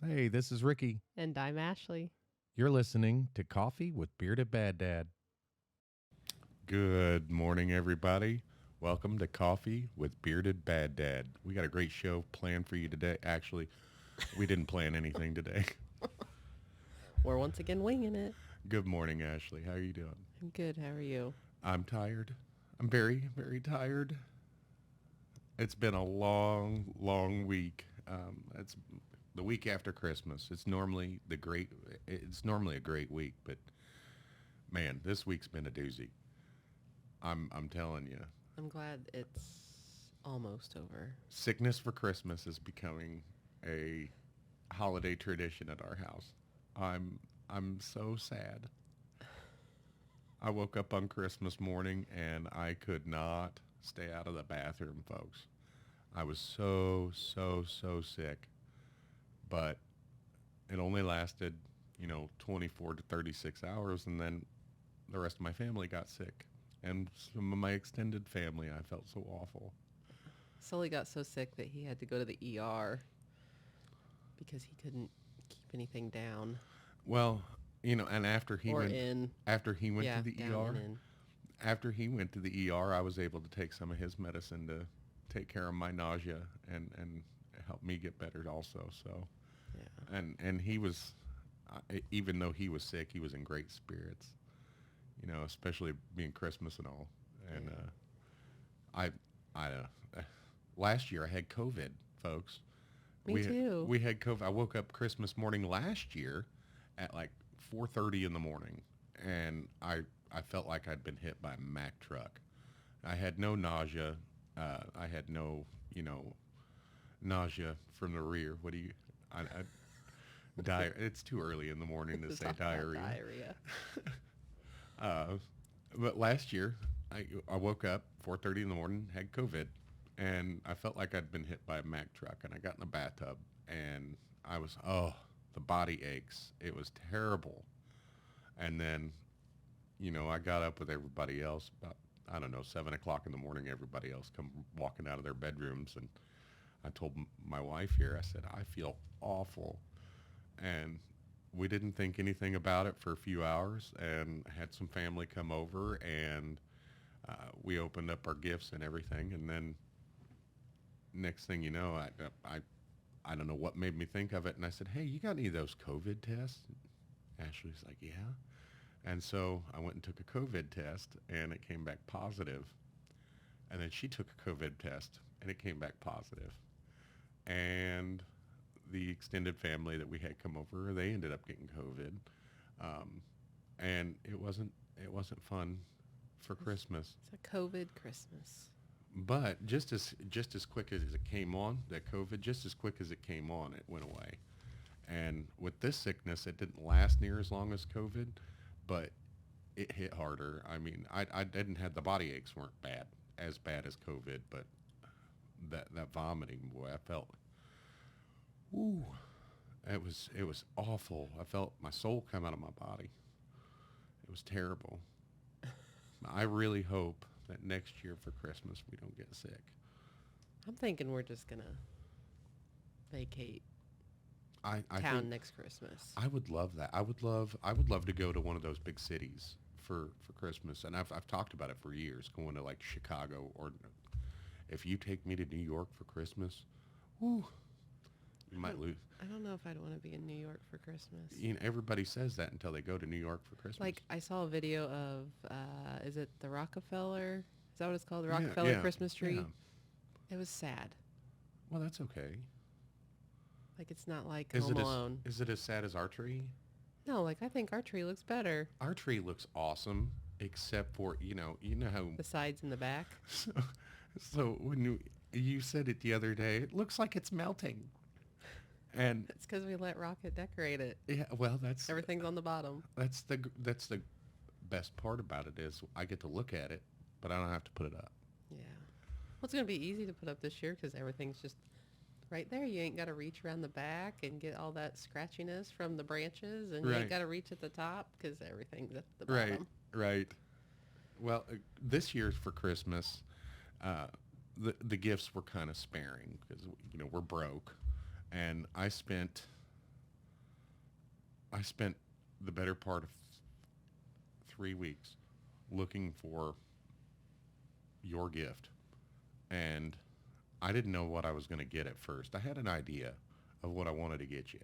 Hey, this is Ricky. And I'm Ashley. You're listening to Coffee with Bearded Bad Dad. Good morning, everybody. Welcome to Coffee with Bearded Bad Dad. We got a great show planned for you today. Actually, we didn't plan anything today. We're once again winging it. Good morning, Ashley. How are you doing? I'm good. How are you? I'm tired. I'm very, very tired. It's been a long, long week. It's the week after Christmas. It's normally a great week, but man, this week's been a doozy. I'm telling you. I'm glad it's almost over. Sickness for Christmas is becoming a holiday tradition at our house. I'm I'm so sad. I woke up on Christmas morning and I could not stay out of the bathroom, folks. I was so sick, but it only lasted, 24 to 36 hours, and then the rest of my family got sick. And some of my extended family, I felt so awful. Sully got so sick that he had to go to the ER because he couldn't keep anything down Well, and or in. after he went Yeah, to the down ER, and in. after he went to the ER, I was able to take some of his medicine to take care of my nausea and help me get better also. So, Yeah. and he was, even though he was sick, he was in great spirits. Especially being Christmas and all. And Yeah. I last year I had COVID, folks. Me We too. we had COVID. I woke up Christmas morning last year at like 4:30 in the morning, and I felt like I'd been hit by a Mack truck. I had no nausea. I had no, nausea from the rear. What do you? It's too early in the morning to To say talk about diarrhea. diarrhea. Uh, but last year, I woke up 4:30 in the morning, had COVID, and I felt like I'd been hit by a Mack truck. And I got in the bathtub, and the body aches. It was terrible. And then, I got up with everybody else about, I don't know, 7 o'clock in the morning. Everybody else come walking out of their bedrooms, and I told my wife here, I said, I feel awful. And we didn't think anything about it for a few hours, and had some family come over, and we opened up our gifts and everything. And then next thing you know, I don't know what made me think of it, and I said, hey, you got any of those COVID tests? Ashley's like, yeah. And so I went and took a COVID test, and it came back positive. And then she took a COVID test, and it came back positive. And the extended family that we had come over, they ended up getting COVID, um, and it wasn't fun for Christmas. It's a COVID Christmas. But just as quick as it came on, that COVID, just as quick as it came on, it went away. And with this sickness, it didn't last near as long as COVID, but it hit harder. I mean, I didn't have the body aches weren't as bad as COVID, but that vomiting, boy, I felt, ooh, it was awful. I felt my soul come out of my body. It was terrible. I really hope that next year for Christmas we don't get sick. I'm thinking we're just going to vacate I town think next Christmas. I would love that. I would love to go to one of those big cities for Christmas, and I've talked about it for years, going to like Chicago, or if you take me to New York for Christmas, whoo, you I might don't, lose. I don't know if I'd want to be in New York for Christmas. Everybody says that until they go to New York for Christmas. Like, I saw a video of, is it the Rockefeller? Is that what it's called? The Yeah, Rockefeller yeah, Christmas tree? yeah. It was sad. Well, that's okay. Like, it's not like Is Home it as Alone. is it as sad as our tree? No, like, I think our tree looks better. Our tree looks awesome, except for you know how. The sides and the back. So, so when you said it the other day, it looks like it's melting, and It's because we let Rocket decorate it. yeah, well, that's Everything's on the bottom. that's the best part about it is I get to look at it, but I don't have to put it up. Yeah. Well, it's going to be easy to put up this year because everything's just right there. You ain't got to reach around the back and get all that scratchiness from the branches, and you Right. ain't got to reach at the top because everything's at the Right, bottom. right. Well, this year for Christmas, uh, the gifts were kind of sparing because we're broke, and I spent I spent the better part of 3 weeks looking for your gift, and I didn't know what I was going to get at first. I had an idea of what I wanted to get you,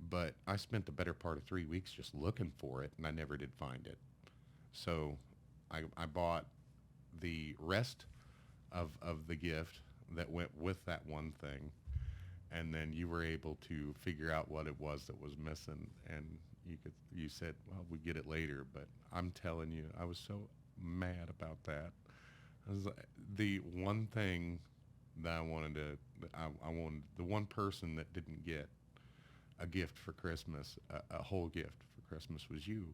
but I spent the better part of 3 weeks just looking for it, and I never did find it. So I bought the rest of the gift that went with that one thing, and then you were able to figure out what it was that was missing, and you said, well, we get it later. But I'm telling you, I was so mad about that. I was like, the one thing that I wanted, the one person that didn't get a gift for Christmas, a whole gift for Christmas, was you.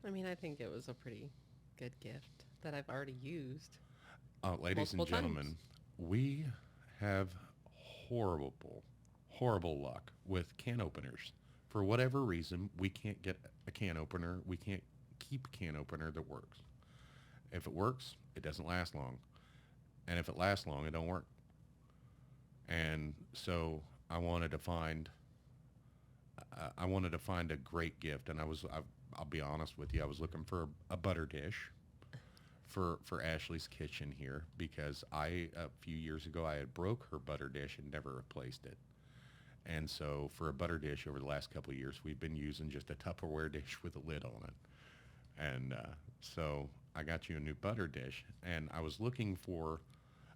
I mean, I think it was a pretty good gift that I've already used Ladies and multiple gentlemen, times. we have horrible, horrible luck with can openers. For whatever reason, we can't get a can opener. We can't keep a can opener that works. If it works, it doesn't last long. And if it lasts long, it don't work. And so I wanted to find a great gift, and I'll be honest with you, I was looking for a butter dish for Ashley's kitchen here, because a few years ago I had broke her butter dish and never replaced it. And so for a butter dish over the last couple of years, we've been using just a Tupperware dish with a lid on it. And so I got you a new butter dish, and I was looking for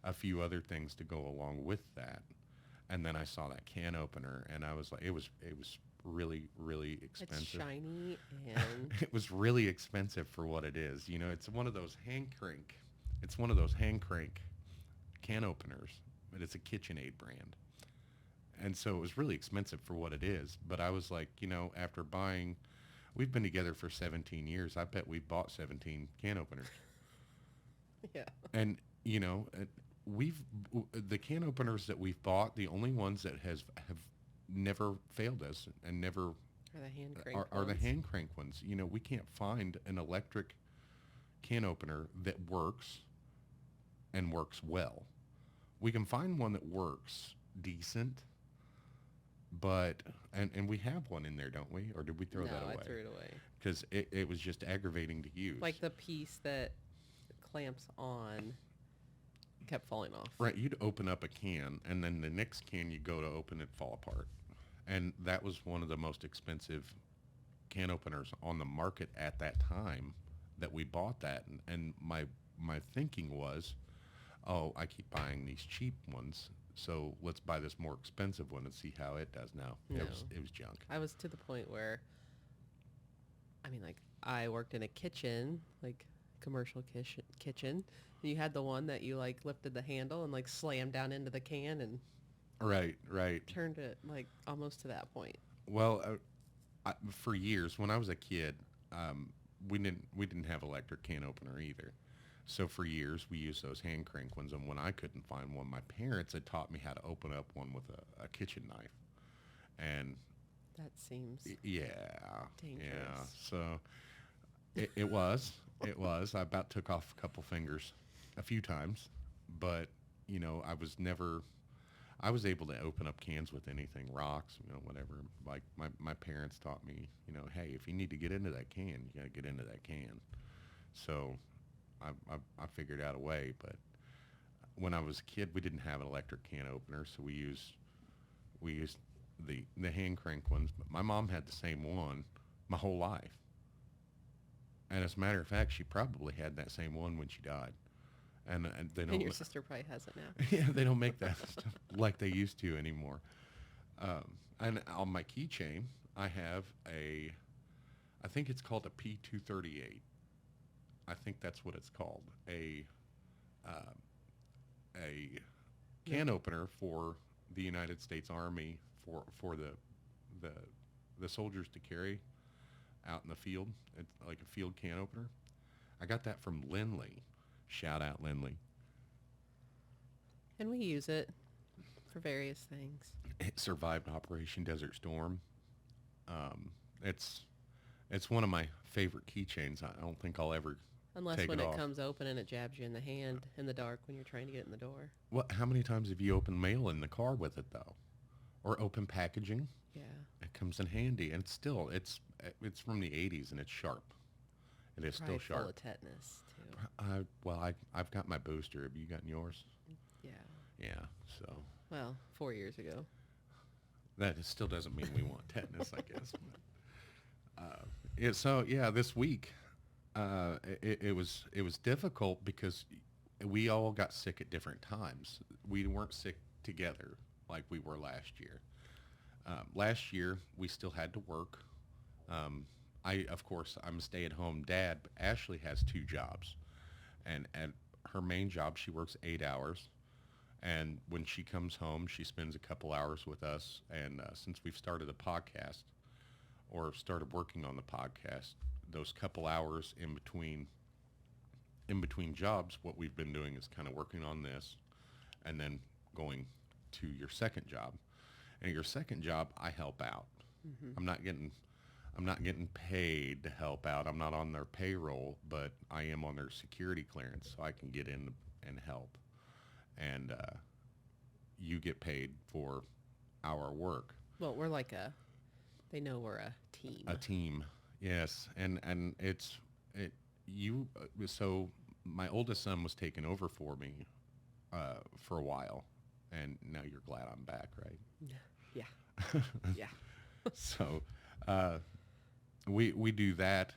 a few other things to go along with that. And then I saw that can opener, and I was like, it was really, really It's expensive. shiny and It was really expensive for what it is. It's one of those hand crank. It's one of those hand crank can openers, but it's a KitchenAid brand. And so it was really expensive for what it is. But I was like, after buying, we've been together for 17 years. I bet we bought 17 can openers. yeah. And, we've, the can openers that we've bought, the only ones that have never failed us and never Or the hand crank are the ones. hand crank ones. We can't find an electric can opener that works and works well. We can find one that works decent, but and we have one in there, don't we? Or did we throw No, that away? I threw it away. Because it was just aggravating to use. Like the piece that clamps on kept falling off. Right, you'd open up a can, and then the next can you go to open it fall apart. And that was one of the most expensive can openers on the market at that time that we bought that. And my thinking was, oh, I keep buying these cheap ones, so let's buy this more expensive one and see how it does now. No. It was junk. I was to the point where, I mean, like, I worked in a kitchen, like commercial kitchen. And you had the one that you like lifted the handle and like slammed down into the can and Right. turned it like almost to that point. Well, for years when I was a kid, we didn't have electric can opener either. So for years we used those hand crank ones, and when I couldn't find one, my parents had taught me how to open up one with a kitchen knife. And That seems yeah, dangerous. So it was. I about took off a couple fingers a few times, but I was able to open up cans with anything, rocks, whatever. Like my parents taught me, hey, if you need to get into that can, you got to get into that can. So I figured out a way. But when I was a kid, we didn't have an electric can opener, so we used the hand crank ones. But my mom had the same one my whole life. And as a matter of fact, she probably had that same one when she died. And they And don't. your sister probably has it now. Yeah, they don't make that stuff like they used to anymore. And on my keychain, I have I think it's called a P238. I think that's what it's called. Uh, a can opener for the United States Army for the the soldiers to carry out in the field. It's like a field can opener. I got that from Lindley. Shout out Lindley. And we use it for various things. It survived Operation Desert Storm. Um, it's one of my favorite keychains. I don't think I'll ever Unless take when it it off. comes open and it jabs you in the hand in the dark when you're trying to get in the door. How many times have you opened mail in the car with it though, or open packaging? Yeah. comes in handy, and it's from the '80s and it's sharp. It is Probably still full sharp. of tetanus too. I've got my booster. Have you gotten yours? Yeah. Yeah. So Well, 4 years ago. still doesn't mean we want tetanus, I guess. So yeah, this week it was difficult because we all got sick at different times. We weren't sick together like we were last year. Last year we still had to work. Of course, I'm a stay-at-home dad, but Ashley has two jobs, and at her main job she works 8 hours, and when she comes home she spends a couple hours with us. And since we've started a podcast or started working on the podcast, those couple hours in between jobs, what we've been doing is kind of working on this, and then going to your second job. And your second job, I help out. Hmm. I'm not getting I'm not getting paid to help out. I'm not on their payroll, but I am on their security clearance, so I can get in and help. And you get paid for our work. Well, they know we're a team. A team, yes, and it you. So my oldest son was taking over for me for a while, and now you're glad I'm back, right? Yeah. Yeah. So we do that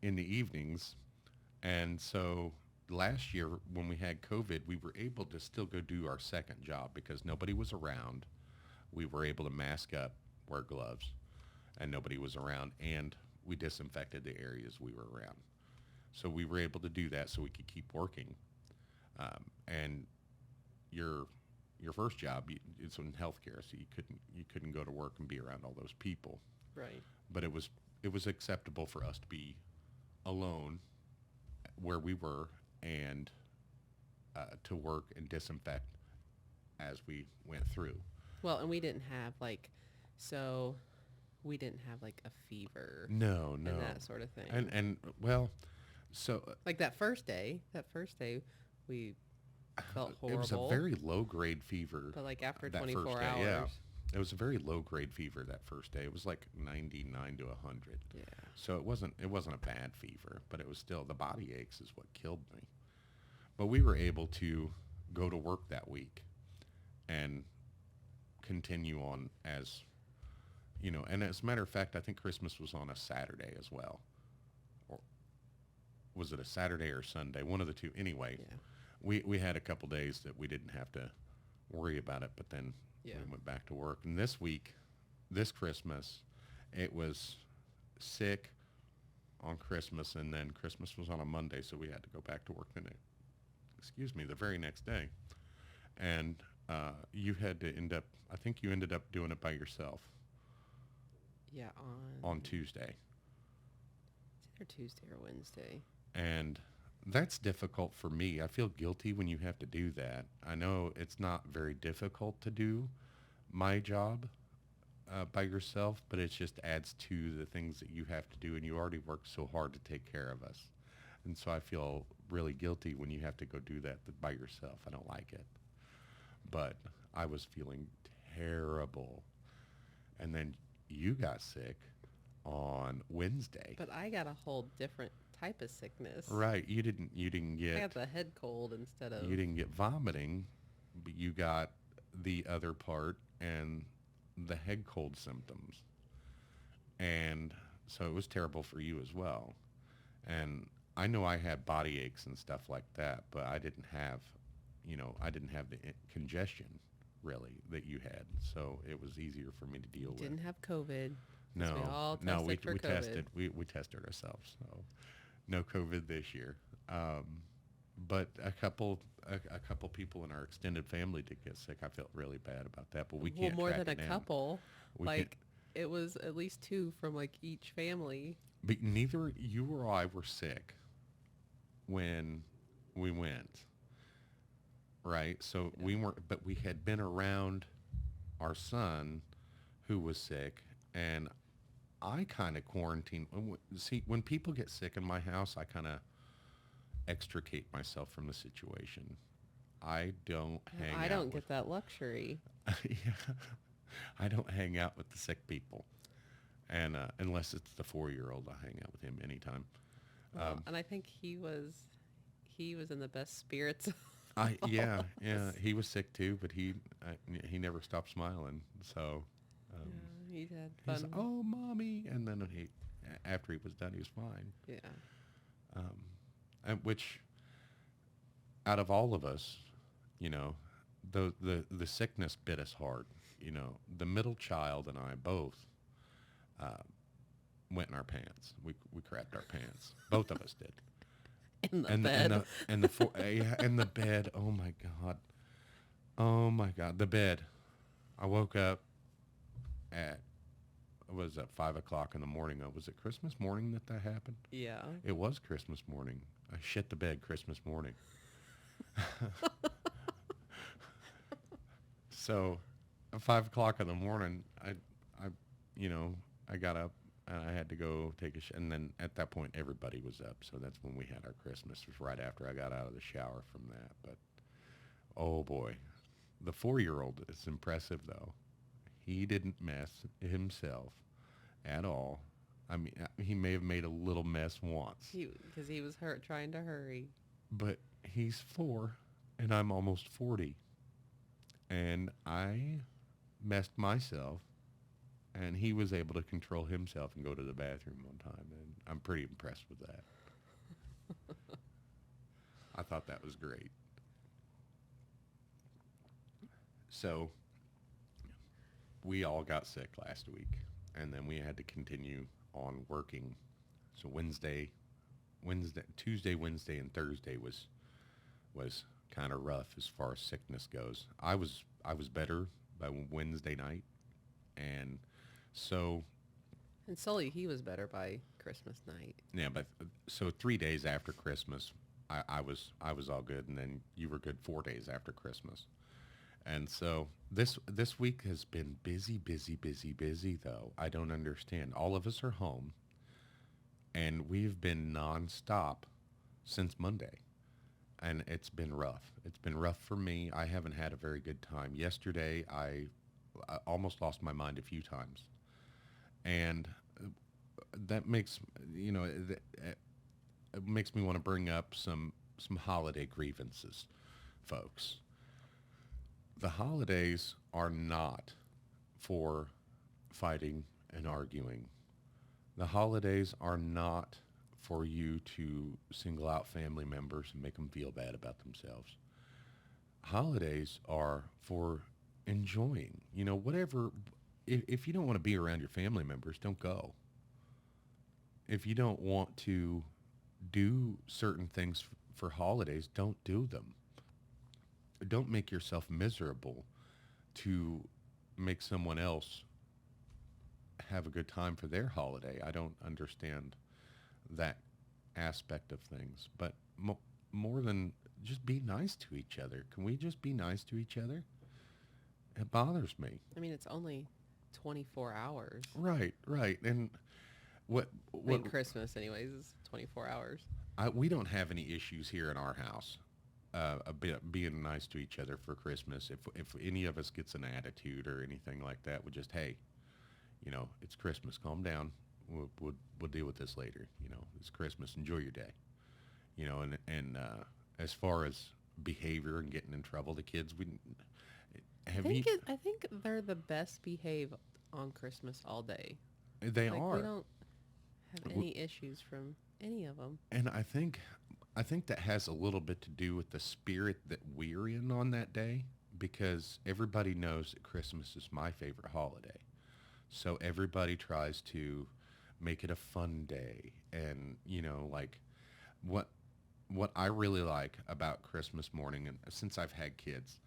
in the evenings, and so last year when we had COVID, we were able to still go do our second job because nobody was around. We were able to mask up, wear gloves, and nobody was around, and we disinfected the areas we were around. So we were able to do that so we could keep working. And your first job, it's in healthcare, so you couldn't go to work and be around all those people. Right. But it was acceptable for us to be alone where we were, and to work and disinfect as we went through. Well, and we didn't have so we didn't have like a fever No, no, and that sort of thing. and well, so Like that first day, we felt it was a horrible. very low grade fever. But like after that 24 first day, hours. yeah. It was a very low grade fever that first day. It was like 99 to 100. Yeah. So it wasn't a bad fever, but it was still the body aches is what killed me. But we were able to go to work that week and continue on and as a matter of fact, I think Christmas was on a Saturday as well. Or was it a Saturday or Sunday? One of the two. Anyway, Yeah. we had a couple days that we didn't have to worry about it, but then Yeah. we went back to work. And this Christmas, it was sick on Christmas, and then Christmas was on a Monday, so we had to go back to work the very next day. And you had to I think you ended up doing it by yourself Yeah, on Tuesday. it's either Tuesday or Wednesday. And that's difficult for me. I feel guilty when you have to do that. I know it's not very difficult to do my job by yourself, but it just adds to the things that you have to do, and you already work so hard to take care of us. And so I feel really guilty when you have to go do that by yourself. I don't like it. But I was feeling terrible. And then you got sick on Wednesday. But I got a whole different type of sickness. Right. You didn't I get got the head cold instead of. you didn't get vomiting, but you got the other part and the head cold symptoms. And so it was terrible for you as well. And I know I had body aches and stuff like that, but I didn't have the congestion really that you had. So it was easier for me to deal with. Didn't have COVID. No, we all no, we tested for COVID. tested. We tested ourselves. So no COVID this year. But a couple people in our extended family did get sick. I felt really bad about that, but we Well, can't more track than it a down. couple. We Like it was at least two from like each family. But neither you or I were sick when we went, right? So we weren't, but we had been around our son who was sick, and I kind of quarantined. See, when people get sick in my house, I kind of extricate myself from the situation. I don't hang out I don't with, get that luxury. yeah. I don't hang out with the sick people, and unless it's the 4-year-old, I hang out with him anytime. Well, and I think he was in the best spirits of I all yeah, of yeah, us. he was sick too, but he never stopped smiling. So um, Yeah, he had he's fun. oh mommy, and then after he was done, he was fine. Yeah. Um, and which out of all of us, you know, the sickness bit us hard. You know, the middle child and I both uh, went in our pants. We crapped our pants. Both of us did. In the And the and bed. the and the four, yeah, and the bed. Oh my god. Oh my god. The bed. I woke up at was at 5 o'clock in the morning. Was it Christmas morning that happened? Yeah. It was Christmas morning. I shit the bed Christmas morning. So, at 5 o'clock in the morning, I, you know, I got up and I had to go take a and then at that point everybody was up. So that's when we had our Christmas. It was right after I got out of the shower from that. But oh boy, the 4-year-old is impressive though. He didn't mess himself at all. I mean, he may have made a little mess once, Because he was hurt trying to hurry. but he's 4 and I'm almost 40. And I messed myself, and he was able to control himself and go to the bathroom one time, and I'm pretty impressed with that. I thought that was great. So we all got sick last week, and then we had to continue on working. So Tuesday, Wednesday, and Thursday was kind of rough as far as sickness goes. I was better by Wednesday night, and so And Sully, he was better by Christmas night. yeah, but so 3 days after Christmas, I was all good, and then you were good 4 days after Christmas, and so this week has been busy, busy, busy, busy. Though I don't understand. All of us are home, and we've been nonstop since Monday, and it's been rough. It's been rough for me. I haven't had a very good time. Yesterday, I almost lost my mind a few times, and that makes you know it makes me want to bring up some holiday grievances, folks. The holidays are not for fighting and arguing. The holidays are not for you to single out family members and make them feel bad about themselves. Holidays are for enjoying. You know, whatever. If you don't want to be around your family members, don't go. If you don't want to do certain things for holidays, don't do them. Don't make yourself miserable to make someone else have a good time for their holiday. I don't understand that aspect of things. But more than just be nice to each other. Can we just be nice to each other? It bothers me. I mean, it's only 24 hours. Right, right. And what I mean, what Christmas, anyways, is 24 hours. we don't have any issues here in our house. Being nice to each other for Christmas. If any of us gets an attitude or anything like that, we just hey, it's Christmas. Calm down. We'll deal with this later. It's Christmas. Enjoy your day. And as far as behavior and getting in trouble, the kids we have you. I think they're the best behaved on Christmas all day. They Like, are. we don't have any issues from any of them. And I think that has a little bit to do with the spirit that we're in on that day because everybody knows that Christmas is my favorite holiday. So everybody tries to make it a fun day and like what what I really like about Christmas morning and since I've had kids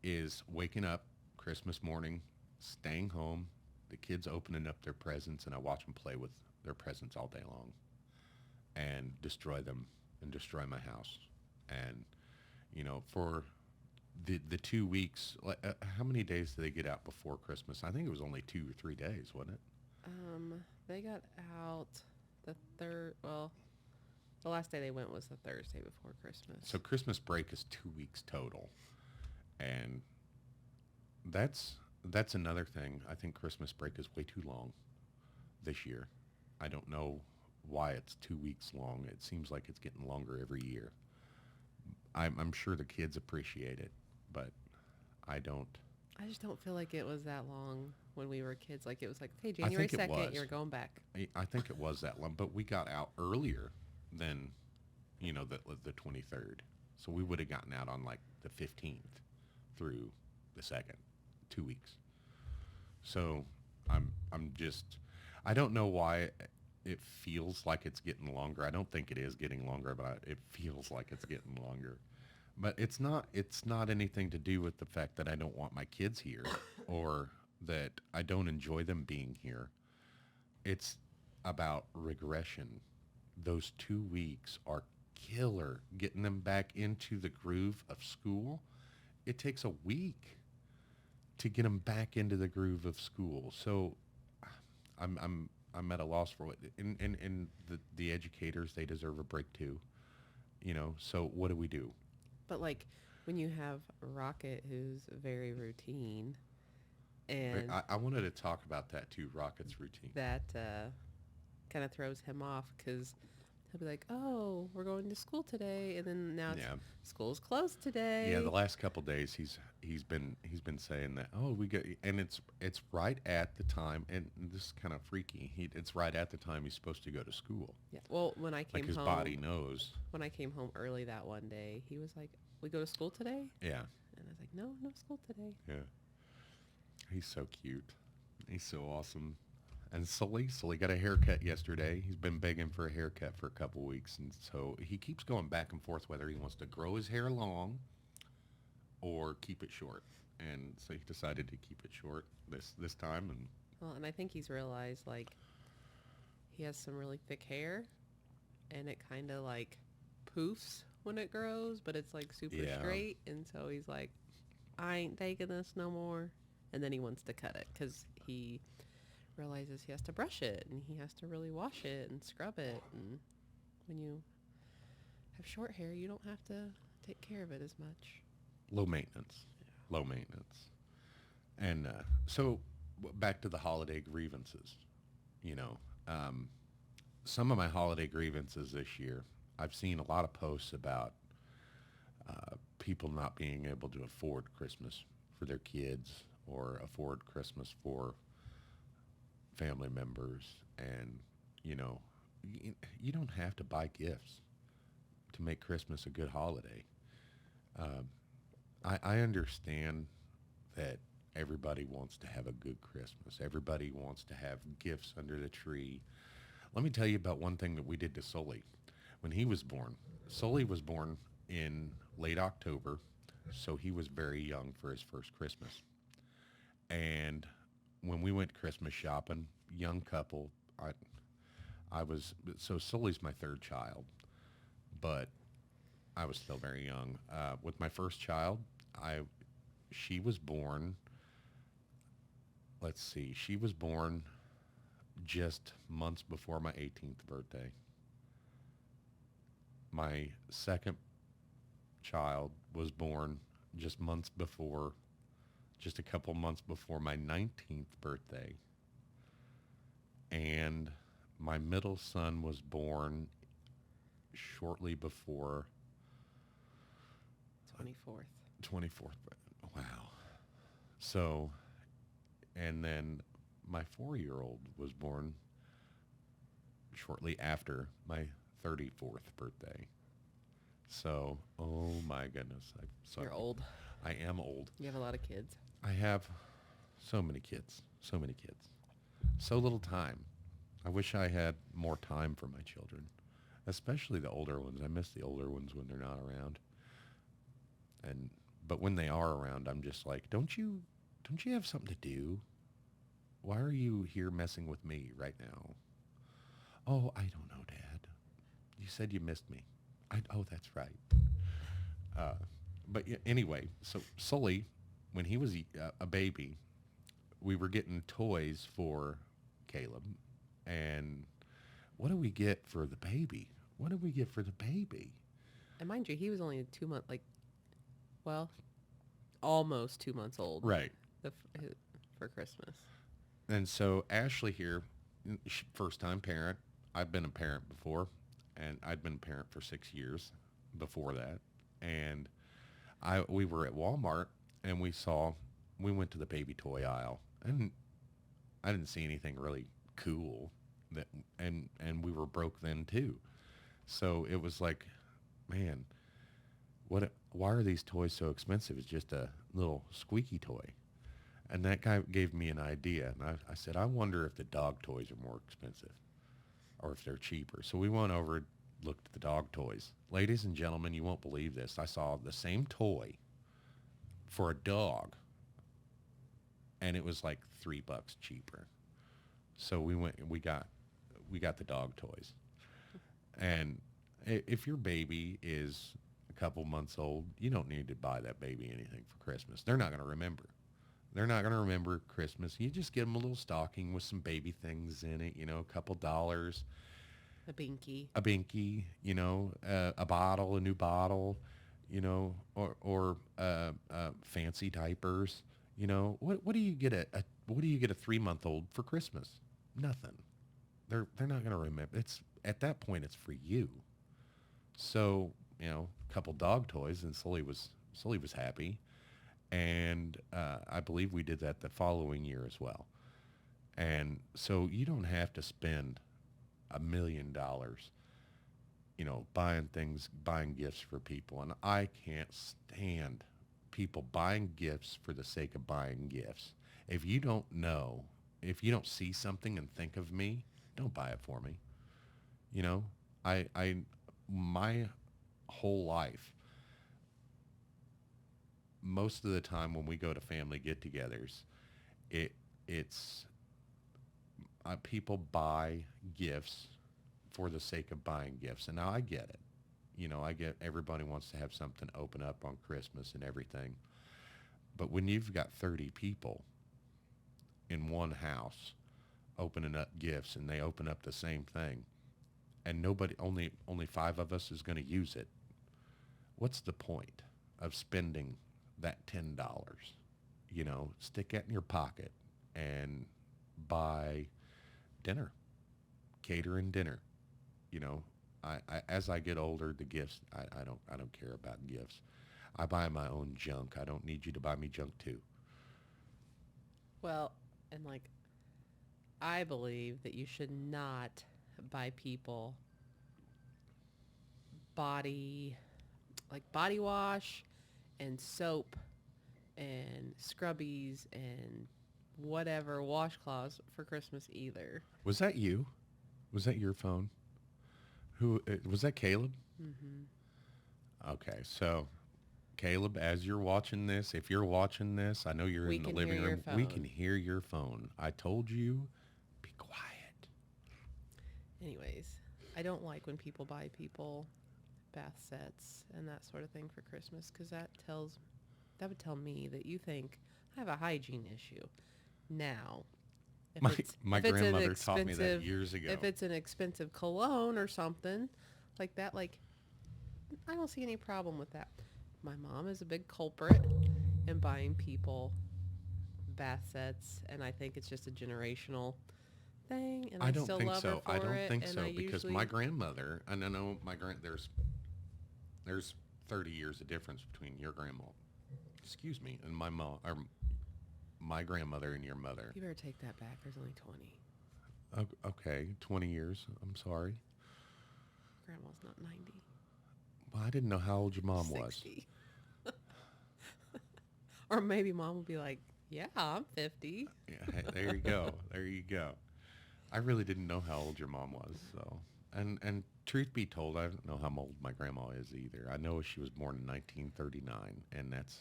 is waking up Christmas morning, staying home, the kids opening up their presents and I watch them play with their presents all day long and destroy them and destroy my house. And for the 2 weeks, like how many days do they get out before Christmas? I think it was only 2 or 3 days, wasn't it? They got out the third. Well, the last day they went was the Thursday before Christmas. So Christmas break is 2 weeks total, and that's that's another thing. I think Christmas break is way too long this year. I don't know why it's 2 weeks long. It seems like it's getting longer every year. I'm sure the kids appreciate it, but I don't. I just don't feel like it was that long when we were kids. Like it was like, okay, I January think it 2nd, was. you're going back. I think it was that long, but we got out earlier than, the 23rd. So we would have gotten out on like the 15th through the 2nd, 2 weeks. So I'm just, I don't know why it feels like it's getting longer. I don't think it is getting longer, but it feels like it's getting longer. But it's not anything to do with the fact that I don't want my kids here or that I don't enjoy them being here. It's about regression. Those 2 weeks are killer. Getting them back into the groove of school, it takes a week to get them back into the groove of school. So I'm at a loss for what. And the educators, they deserve a break too. So what do we do? But like when you have Rocket, who's very routine, Right, and I wanted to talk about that too, Rocket's routine. that kind of throws him off because he'll be like, "Oh, we're going to school today," and then now it's Yeah. school's closed today. Yeah, the last couple days he's been saying that, oh, we get, and it's right at the time, and this is kind of freaky. It's right at the time he's supposed to go to school. Yeah. Well, when I Like came his home, body knows. when I came home early that one day, he was like, "We go to school today?" Yeah. And I was like, "No, no school today." Yeah. He's so cute. He's so awesome. And Sully got a haircut yesterday. He's been begging for a haircut for a couple weeks, and so he keeps going back and forth whether he wants to grow his hair long or keep it short. And so he decided to keep it short this time. And Well, and I think he's realized like he has some really thick hair, and it kind of like poofs when it grows, but it's like super Yeah. straight, and so he's like, "I ain't taking this no more," and then he wants to cut it because he realizes he has to brush it and he has to really wash it and scrub it, and when you have short hair, you don't have to take care of it as much. low maintenance, low maintenance. And so back to the holiday grievances. You know, um, some of my holiday grievances this year, I've seen a lot of posts about people not being able to afford Christmas for their kids or afford Christmas for family members. And, you know, you don't have to buy gifts to make Christmas a good holiday. Um, I understand that everybody wants to have a good Christmas. Everybody wants to have gifts under the tree. Let me tell you about one thing that we did to Sully when he was born. Sully was born in late October, so he was very young for his first Christmas. And when we went Christmas shopping, young couple, I was, so Sully's my third child, but I was still very young. With my first child, she was born, let's see, she was born just months before my 18th birthday. My second child was born just months before, just a couple months before my 19th birthday. And my middle son was born shortly before 24th. 24th. Wow. So, and then my 4-year-old was born shortly after my 34th birthday. So, oh my goodness. I'm sorry. You're old. I am old. You have a lot of kids. I have so many kids. So many kids. So little time. I wish I had more time for my children, especially the older ones. I miss the older ones when they're not around. But when they are around, I'm just like, don't you have something to do? Why are you here messing with me right now? Oh, I don't know, Dad. You said you missed me. Oh, that's right. Uh, but anyway, so Sully, when he was a baby, we were getting toys for Caleb. And what do we get for the baby? What do we get for the baby? And mind you, he was only 2 months, like, well, almost 2 months old. Right. The f- for Christmas? And so Ashley here, first time parent. I've been a parent before, and I'd been a parent for 6 years before that. And we were at Walmart, and we went to the baby toy aisle, and I didn't see anything really cool that, and we were broke then too. So it was like, man, why are these toys so expensive? It's just a little squeaky toy. And that guy gave me an idea. And I said, I wonder if the dog toys are more expensive or if they're cheaper. So we went over, looked at the dog toys. Ladies and gentlemen, you won't believe this. I saw the same toy for a dog, and it was like $3 cheaper. So we got the dog toys. And if your baby is a couple months old, you don't need to buy that baby anything for Christmas. They're not going to remember. They're not going to remember Christmas. You just get them a little stocking with some baby things in it, a couple dollars, a binky, a bottle, a new bottle, or fancy diapers. What do you get what do you get a 3-month old for Christmas? Nothing. They're not going to remember. It's at that point it's for you. So a couple dog toys, and Sully was happy. And I believe we did that the following year as well. And so you don't have to spend $1 million, buying gifts for people. And I can't stand people buying gifts for the sake of buying gifts. If you don't see something and think of me, don't buy it for me. My whole life, most of the time when we go to family get-togethers, it's people buy gifts for the sake of buying gifts, and now I get it. I get everybody wants to have something open up on Christmas and everything, but when you've got 30 people in one house opening up gifts, and they open up the same thing, and only 5 of us is going to use it, what's the point of spending that $10? Stick that in your pocket and buy dinner, catering dinner. As I get older, the gifts, I don't care about gifts. I buy my own junk. I don't need you to buy me junk too. Well, and I believe that you should not buy people body body wash and soap and scrubbies and whatever washcloths for Christmas either. Was that you? Was that your phone? Who was that? Caleb? Mm-hmm. Okay, so Caleb, as you're watching this, if you're watching this, I know you're We in the can living hear your room. We phone. can hear your phone. I told you, be quiet. Anyways, I don't like when people buy people bath sets and that sort of thing for Christmas, because that would tell me that you think I have a hygiene issue. Now, My if it's an grandmother taught me that expensive years ago. if it's an expensive cologne or something like that, I don't see any problem with that. My mom is a big culprit in buying people bath sets, and I think it's just a generational thing, and I don't still think love her so. for I don't it. think And so I because usually, my grandmother, and I know there's 30 years of difference between your grandma, excuse me, and my mom, or my grandmother and your mother. you better take that back. There's only 20. Okay, 20 years. I'm sorry. Grandma's not 90. Well, I didn't know how old your mom was. 60. Or maybe mom will be like, yeah, I'm 50. Yeah, hey, there you go. There you go. I really didn't know how old your mom was. So, and truth be told, I don't know how old my grandma is either. I know she was born in 1939, and that's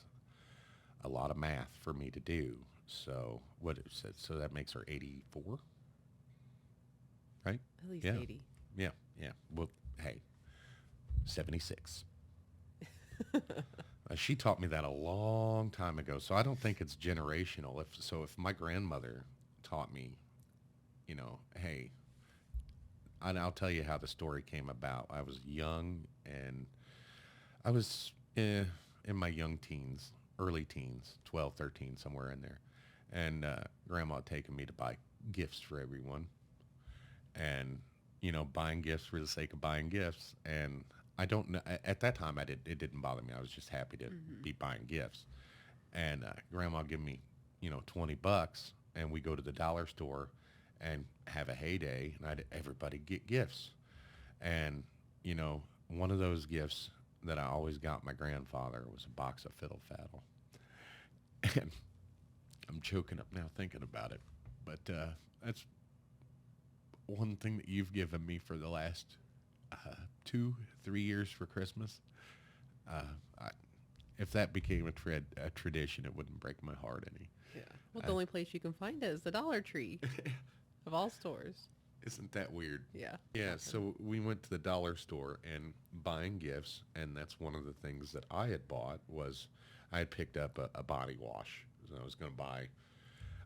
a lot of math for me to do. So so that makes her 84, right? At least Yeah. 80. Yeah. Well, hey, 76. She taught me that a long time ago, so I don't think it's generational. If my grandmother taught me, hey, and I'll tell you how the story came about. I was young, and I was in my young teens, early teens, 12, 13, somewhere in there. and Grandma had taken me to buy gifts for everyone, and buying gifts for the sake of buying gifts. And I don't know, at that time it didn't bother me. I was just happy to Mm-hmm. be buying gifts. And Grandma give me 20 bucks, and we go to the dollar store and have a heyday, and everybody get gifts. And one of those gifts that I always got my grandfather was a box of fiddle faddle. And I'm choking up now thinking about it. But that's one thing that you've given me for the last 2, 3 years for Christmas. Uh, I, if that became a tradition, it wouldn't break my heart any. Yeah. Well, the I, only place you can find it is the Dollar Tree of all stores. isn't that weird? Yeah. Yeah, Nothing. so we went to the dollar store and buying gifts, and that's one of the things that I had bought was I had picked up a body wash. So I was going to buy,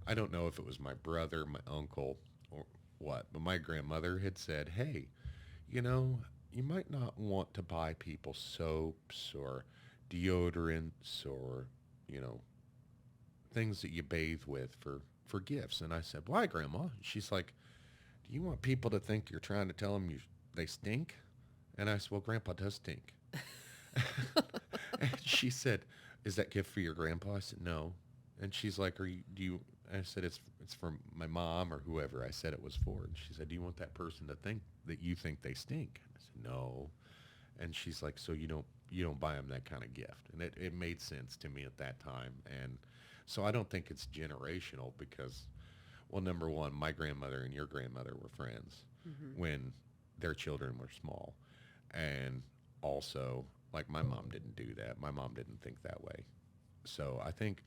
I don't know if it was my brother, my uncle, or what, but my grandmother had said, hey, you know, you might not want to buy people soaps or deodorants or, you know, things that you bathe with for gifts. And I said, why, Grandma? She's like, do you want people to think you're trying to tell them they stink? And I said, well, Grandpa does stink. And she said, is that gift for your grandpa? I said, no. And she's like, do you, I said, it's for my mom or whoever I said it was for. And she said, do you want that person to think that you think they stink? I said, no. And she's like, so you don't buy them that kind of gift. And it made sense to me at that time. And so I don't think it's generational because, well, number one, my grandmother and your grandmother were friends Mm-hmm. when their children were small. And also, like my mom didn't do that. My mom didn't think that way. So I think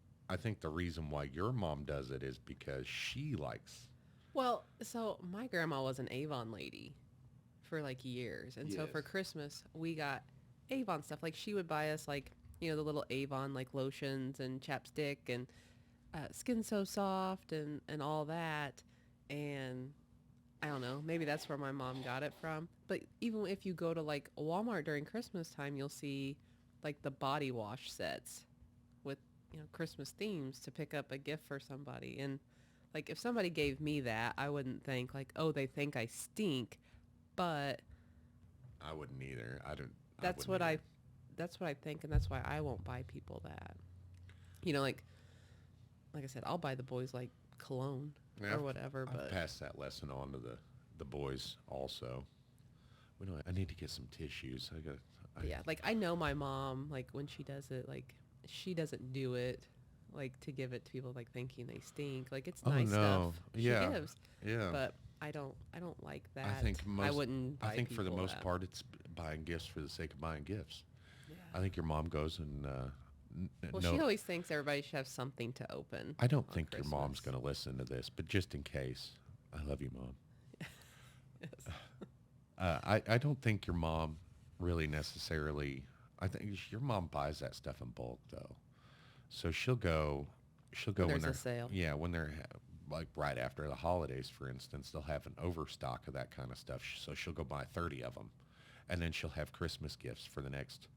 the reason why your mom does it is because she likes. Well, so my grandma was an Avon lady for like years. And so Yes. for Christmas, we got Avon stuff. Like she would buy us like, the little Avon like lotions and chapstick and Skin So Soft and all that. And I don't know, maybe that's where my mom got it from. But even if you go to like Walmart during Christmas time, you'll see like the body wash sets with, Christmas themes to pick up a gift for somebody. And like if somebody gave me that, I wouldn't think like, oh, they think I stink. But I wouldn't either. I that's wouldn't what I either. that's what I think, and that's why I won't buy people that. Like I said, I'll buy the boys like cologne Yeah, or whatever, I've but passed that lesson on to the boys also. I need to get some tissues. I got. yeah, like I know my mom, like when she does it, like she doesn't do it like to give it to people like thinking they stink. Like it's Oh nice stuff no. she Yeah. gives, Yeah. but I don't like I that. think I most. wouldn't I buy think for the people most that. part, it's buying gifts for the sake of buying gifts. Yeah. I think your mom goes and Well, she no. always thinks everybody should have something to open I don't on think your mom's Christmas. going to listen to this, but just in case, I love you, mom. Yes. I don't think your mom really necessarily. I think your mom buys that stuff in bulk though. So she'll go When when there's a they're sale. yeah when they're like right after the holidays, for instance, they'll have an overstock of that kind of stuff. So she'll go buy 30 of them, and then she'll have Christmas gifts for the next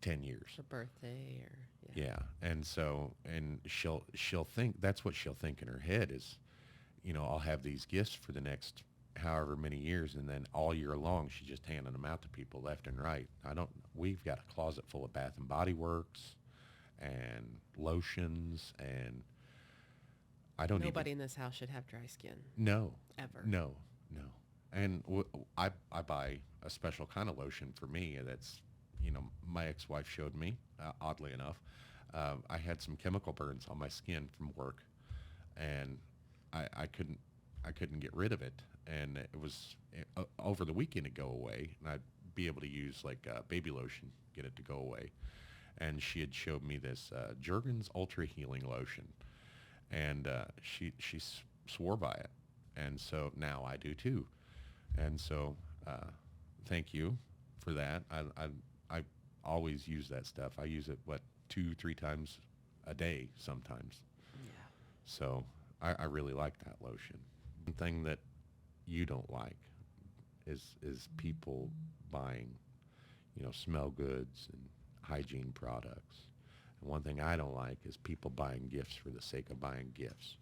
10 years. For birthday or yeah. Yeah, and so and she'll think that's what she'll think in her head is, I'll have these gifts for the next however many years, and then all year long she's just handing them out to people left and right. I don't. We've got a closet full of Bath and Body Works and lotions, and I don't even. Nobody in this house should have dry skin No, ever. no, no. And I buy a special kind of lotion for me that's, my ex-wife showed me, oddly enough. I had some chemical burns on my skin from work, and I couldn't get rid of it. And it was over the weekend it'd go away, and I'd be able to use like baby lotion, get it to go away. And she had showed me this Jergens Ultra Healing Lotion, and she swore by it, and so now I do too. And so thank you for that. I always use that stuff. I use it 2, 3 times a day sometimes. Yeah. So I really like that lotion. One thing that you don't like is people buying, smell goods and hygiene products. One thing I don't like is people buying gifts for the sake of buying gifts.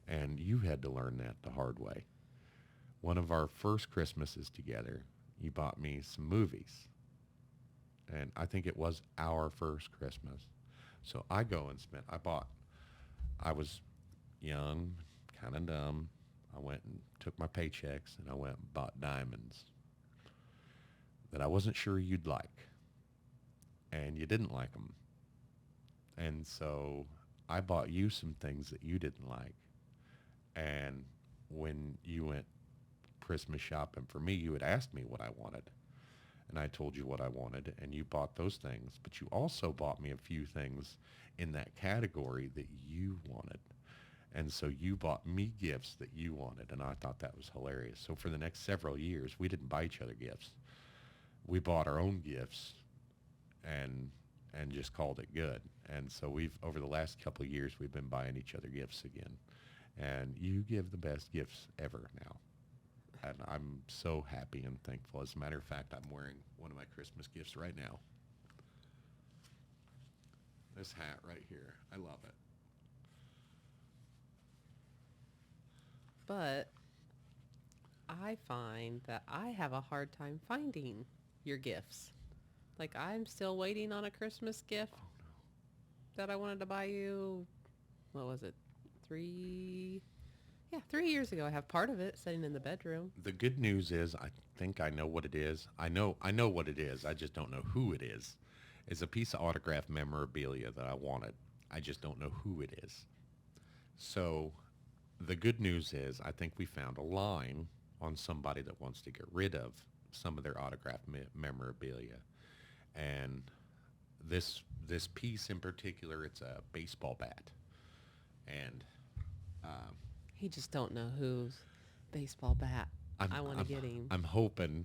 And you had to learn that the hard way. One of our first Christmases together, you bought me some movies. And I think it was our first Christmas. So I go and spent, I was young, kind of dumb. I went and took my paychecks and I went and bought diamonds that I wasn't sure you'd like. And you didn't like them. And so I bought you some things that you didn't like. And when you went Christmas shopping for me, you had asked me what I wanted. And I told you what I wanted, and you bought those things. But you also bought me a few things in that category that you wanted. And so you bought me gifts that you wanted, and I thought that was hilarious. So for the next several years, we didn't buy each other gifts. We bought our own gifts and just called it good. And so we've, over the last couple of years, we've been buying each other gifts again. And you give the best gifts ever now. And I'm so happy and thankful. As a matter of fact, I'm wearing one of my Christmas gifts right now. This hat right here. I love it. But I find that I have a hard time finding your gifts. Like, I'm still waiting on a Christmas gift that I wanted to buy you. What was it? 3 years ago. I have part of it sitting in the bedroom. The good news is I think I know what it is. I know what it is. I just don't know who it is. It's a piece of autographed memorabilia that I wanted. I just don't know who it is. So the good news is I think we found a line on somebody that wants to get rid of some of their autographed memorabilia. And this piece in particular, it's a baseball bat. And He just don't know whose baseball bat I want to get him. I'm hoping.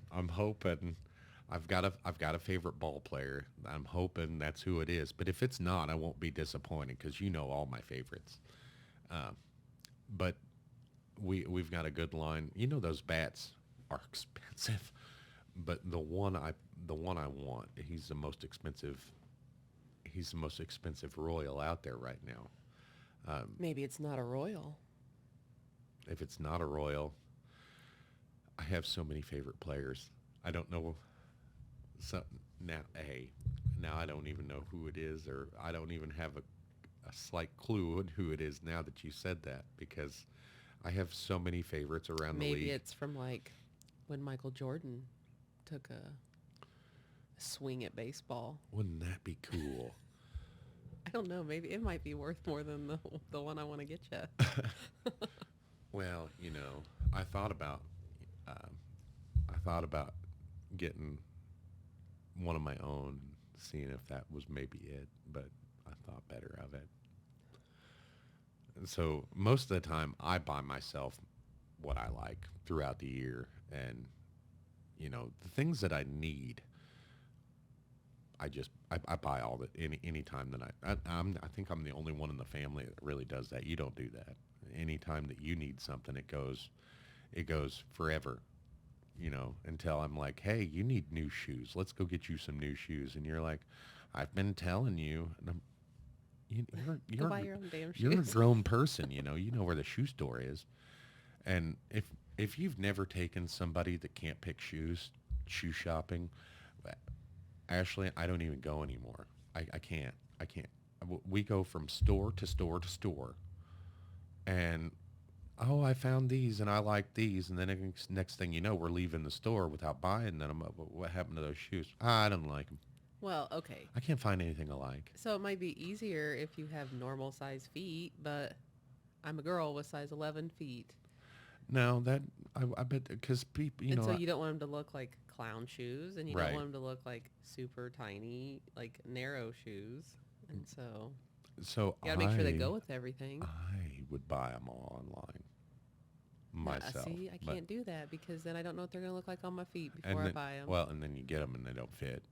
I've got a favorite ball player. I'm hoping that's who it is. But if it's not, I won't be disappointed because you know all my favorites. But we've got a good line. You know those bats are expensive, but the one I want, he's the most expensive. He's the most expensive Royal out there right now. Maybe it's not a Royal. If it's not a Royal, I have so many favorite players. I don't know. So now I don't even know who it is, or I don't even have a slight clue on who it is now that you said that, because I have so many favorites around the league. Maybe it's from like when Michael Jordan took a swing at baseball. Wouldn't that be cool? I don't know. Maybe it might be worth more than the one I want to get you. Well, you know, I thought about getting one of my own, seeing if that was maybe it, but I thought better of it. And so most of the time, I buy myself what I like throughout the year, and you know, the things that I need, I buy all the any time that I think I'm the only one in the family that really does that. You don't do that. Anytime that you need something, it goes forever, you know, until I'm like, hey, you need new shoes. Let's go get you some new shoes. And you're like, I've been telling you. And you're Go buy your own damn shoes. You're a grown person, you know where the shoe store is. And if you've never taken somebody that can't pick shoes shopping, Ashley, I don't even go anymore. I can't. We go from store to store to store. And, oh, I found these and I like these. And then next thing you know, we're leaving the store without buying them. What happened to those shoes? I don't like them. Well, okay. I can't find anything I like. So it might be easier if you have normal size feet, but I'm a girl with size 11 feet. No, I bet, because people, and so you don't want them to look like clown shoes, and you right. don't want them to look like super tiny, like narrow shoes. And so you gotta make sure they go with everything. I would buy them all online myself. See, I can't do that because then I don't know what they're going to look like on my feet before I buy them. Well, and then you get them and they don't fit.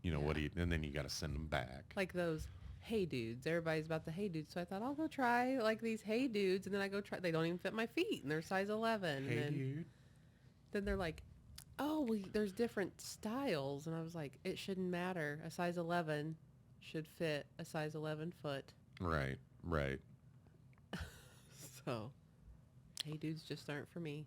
You know, and then you got to send them back. Like those Hey Dudes. Everybody's about the Hey Dudes. So I thought I'll go try like these Hey Dudes, and then I go try. They don't even fit my feet, and they're size 11. Hey, and dude. Then they're like, oh, there's different styles. And I was like, it shouldn't matter. A size 11 should fit a size 11 foot. Right, right. So, hey dudes just aren't for me.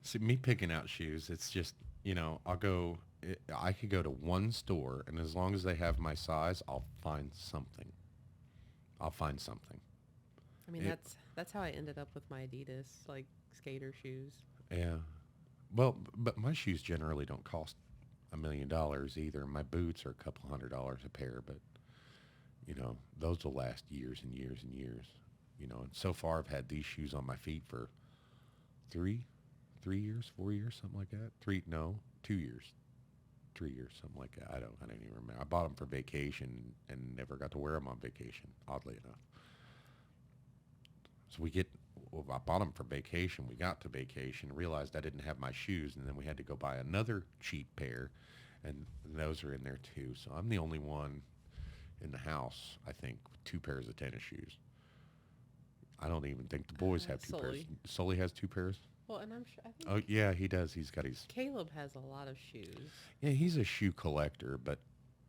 See, me picking out shoes, it's just, I could go to one store, and as long as they have my size, I'll find something. I'll find something. I mean, It, that's how I ended up with my Adidas like skater shoes. yeah. Well, but my shoes generally don't cost $1 million either. My boots are a couple $100 a pair, but those will last years and years and years. And so far I've had these shoes on my feet for three, 3 years, 4 years, something like that. Three, no, 2 years, 3 years, something like that. I don't even remember. I bought them for vacation and never got to wear them on vacation. Oddly enough, so I bought them for vacation. We got to vacation, realized I didn't have my shoes, and then we had to go buy another cheap pair, and those are in there too. So I'm the only one in the house, I think, with two pairs of tennis shoes. I don't even think the boys have two pairs. Sully. Sully has two pairs. Well, and I'm sure I think Oh yeah, he does. He's got his. Caleb has a lot of shoes Yeah, he's a shoe collector, but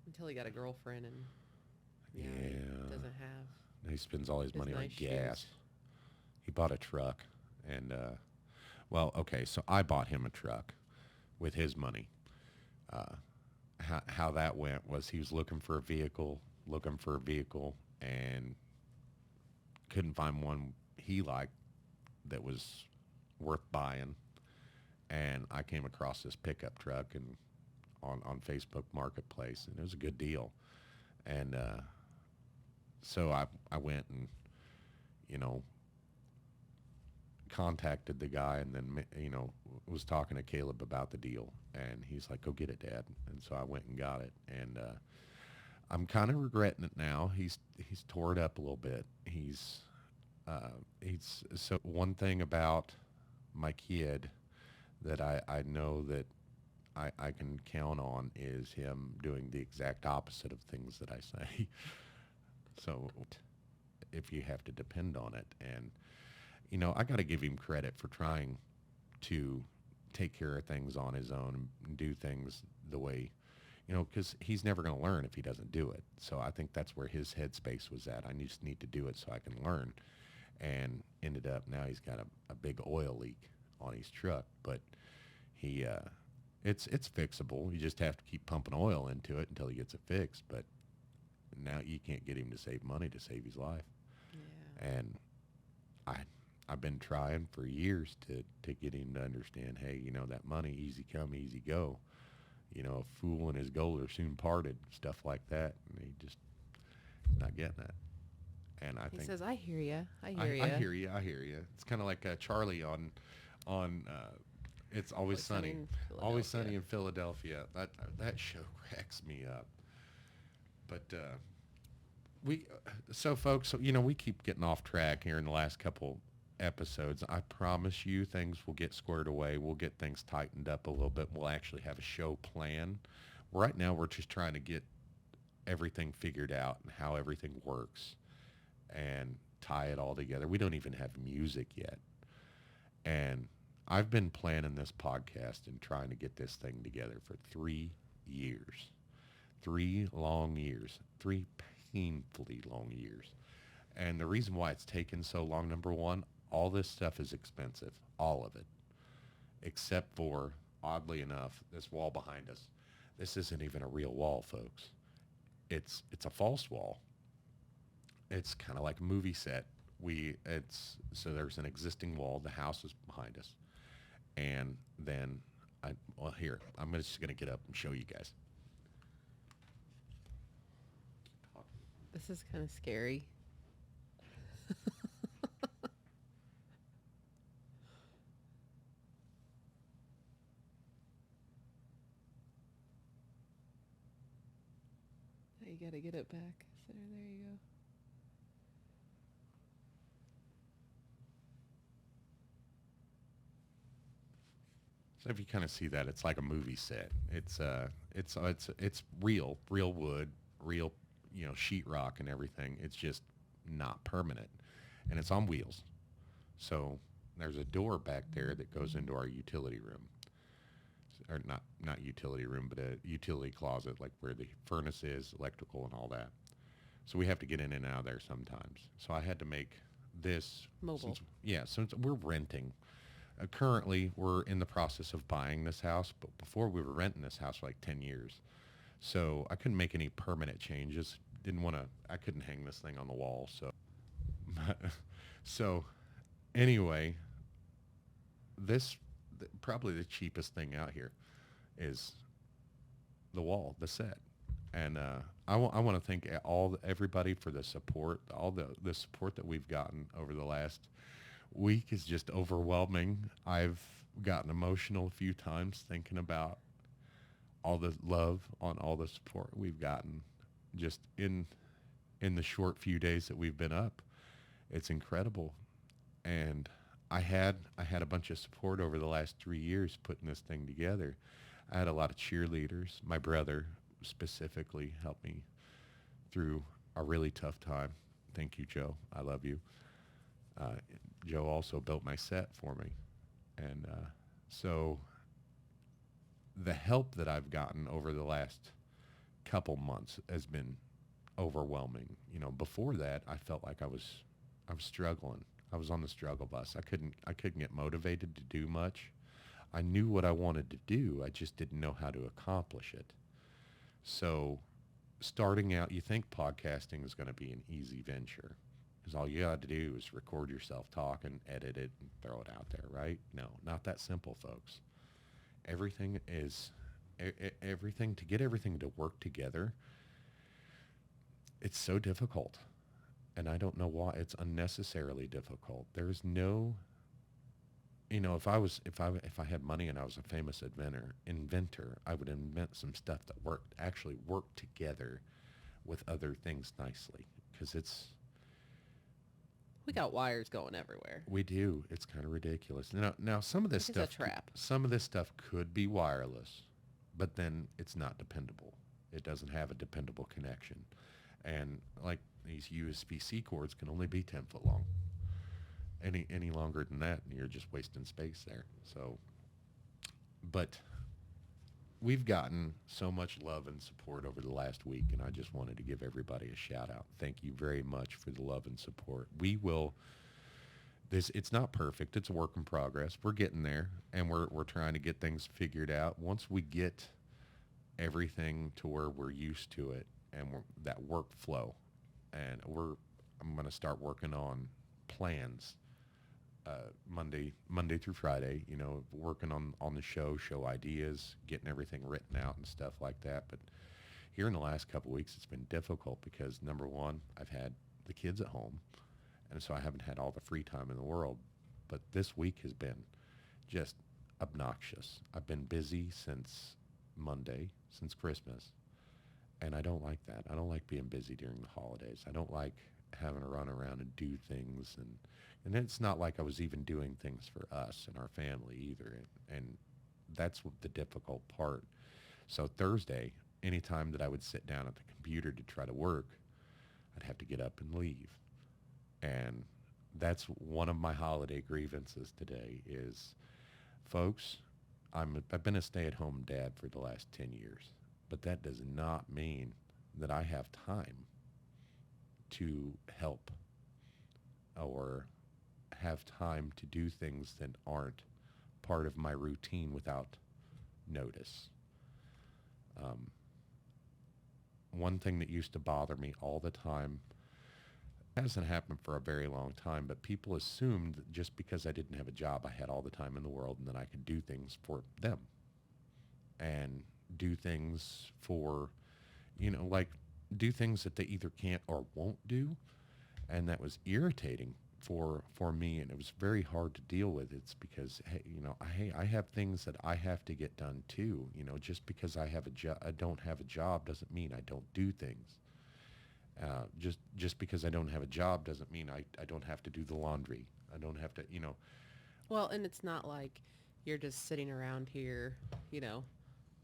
until he got a girlfriend and yeah, he yeah, doesn't have he spends all his money on nice gas. shoes. He bought a truck, and well, okay, so I bought him a truck with his money. Uh, how that went was he was looking for a vehicle, and couldn't find one he liked that was worth buying. And I came across this pickup truck and on Facebook Marketplace, and it was a good deal. And so I went and you know contacted the guy, and then was talking to Caleb about the deal, and he's like, "Go get it, Dad." And so I went and got it, and I'm kind of regretting it now. He's tore it up a little bit. He's so one thing about my kid that I know that I can count on is him doing the exact opposite of things that I say. So if you have to depend on it, and I got to give him credit for trying to take care of things on his own and do things the way, because he's never going to learn if he doesn't do it. So I think that's where his headspace was at. I just need to do it so I can learn. And ended up now he's got a big oil leak on his truck, but he it's fixable. You just have to keep pumping oil into it until he gets it fixed. But now you can't get him to save money to save his life. Yeah. And I I've been trying for years to get him to understand, hey, that money, easy come, easy go. A fool and his gold are soon parted, stuff like that. And he just not getting that. And I He think says, "I hear you. I I, hear you." I hear you. I hear you. It's kind of like Charlie on It's Always Sunny. in Always Sunny Philadelphia. in Philadelphia. That show cracks me up. But so folks, we keep getting off track here in the last couple episodes. I promise you things will get squared away. We'll get things tightened up a little bit. We'll actually have a show plan. Right now we're just trying to get everything figured out and how everything works and tie it all together. We don't even have music yet. And I've been planning this podcast and trying to get this thing together for 3 years. 3 long years. 3 painfully long years. And the reason why it's taken so long, number one, all this stuff is expensive. All of it. Except for, oddly enough, this wall behind us. This isn't even a real wall, folks. It's a false wall. It's kind of like a movie set. So there's an existing wall. The house is behind us. And then, here, I'm just going to get up and show you guys. This is kind of scary. Now you gotta get it back. So there you go. So if you kind of see that, it's like a movie set. It's real wood, real sheetrock and everything. It's just not permanent, and it's on wheels. So there's a door back there that goes into our utility room. or not utility room, but a utility closet, like where the furnace is, electrical, and all that. So we have to get in and out of there sometimes. So I had to make this Mobile. since we're renting. Currently, we're in the process of buying this house, but before we were renting this house for like 10 years. So I couldn't make any permanent changes. Didn't want to. I couldn't hang this thing on the wall. So, so anyway, this probably the cheapest thing out here is the wall, the set, and I want to thank everybody for the support, all the support that we've gotten over the last week is just overwhelming. I've gotten emotional a few times thinking about all the love on all the support we've gotten just in the short few days that we've been up. It's incredible. And I had a bunch of support over the last 3 years putting this thing together. I had a lot of cheerleaders. My brother specifically helped me through a really tough time. Thank you, Joe. I love you. Uh, Joe also built my set for me. And so the help that I've gotten over the last couple months has been overwhelming. You know, before that, I felt like I was struggling. I was on the struggle bus. I couldn't get motivated to do much. I knew what I wanted to do. I just didn't know how to accomplish it. So starting out, you think podcasting is going to be an easy venture. Because all you got to do is record yourself talking, edit it, and throw it out there, right? No, not that simple, folks. Everything is, everything, to get everything to work together, it's so difficult. And I don't know why. It's unnecessarily difficult. There's no, if I had money and I was a famous inventor, I would invent some stuff that actually worked together with other things nicely. Because We got wires going everywhere. we do. It's kind of ridiculous. Now some of this It's a stuff, trap. some of this stuff could be wireless, but then it's not dependable. It doesn't have a dependable connection. And like these USB-C cords can only be 10 foot long. Any longer than that, and you're just wasting space there. So, but we've gotten so much love and support over the last week, and I just wanted to give everybody a shout out. Thank you very much for the love and support. We will. It's not perfect. It's a work in progress. We're getting there, and we're trying to get things figured out. Once we get everything to where we're used to it, and that workflow, and I'm going to start working on plans. Monday through Friday, working on the show ideas, getting everything written out and stuff like that. But here in the last couple of weeks, it's been difficult because number one, I've had the kids at home, and so I haven't had all the free time in the world. But this week has been just obnoxious. I've been busy since Monday, since Christmas, and I don't like that. I don't like being busy during the holidays. I don't like having to run around and do things, and it's not like I was even doing things for us and our family either, and that's the difficult part. So Thursday, anytime that I would sit down at the computer to try to work, I'd have to get up and leave, and that's one of my holiday grievances today is, folks, I've been a stay-at-home dad for the last 10 years, but that does not mean that I have time to help or have time to do things that aren't part of my routine without notice. Um, One thing that used to bother me all the time, hasn't happened for a very long time, but people assumed that just because I didn't have a job, I had all the time in the world and that I could do things for them and do things for, like do things that they either can't or won't do. And that was irritating for me, and it was very hard to deal with. It's because, hey, I have things that I have to get done too. Just because I don't have a job doesn't mean I don't do things. Just because I don't have a job doesn't mean I don't have to do the laundry. I don't have to. Well, and it's not like you're just sitting around here,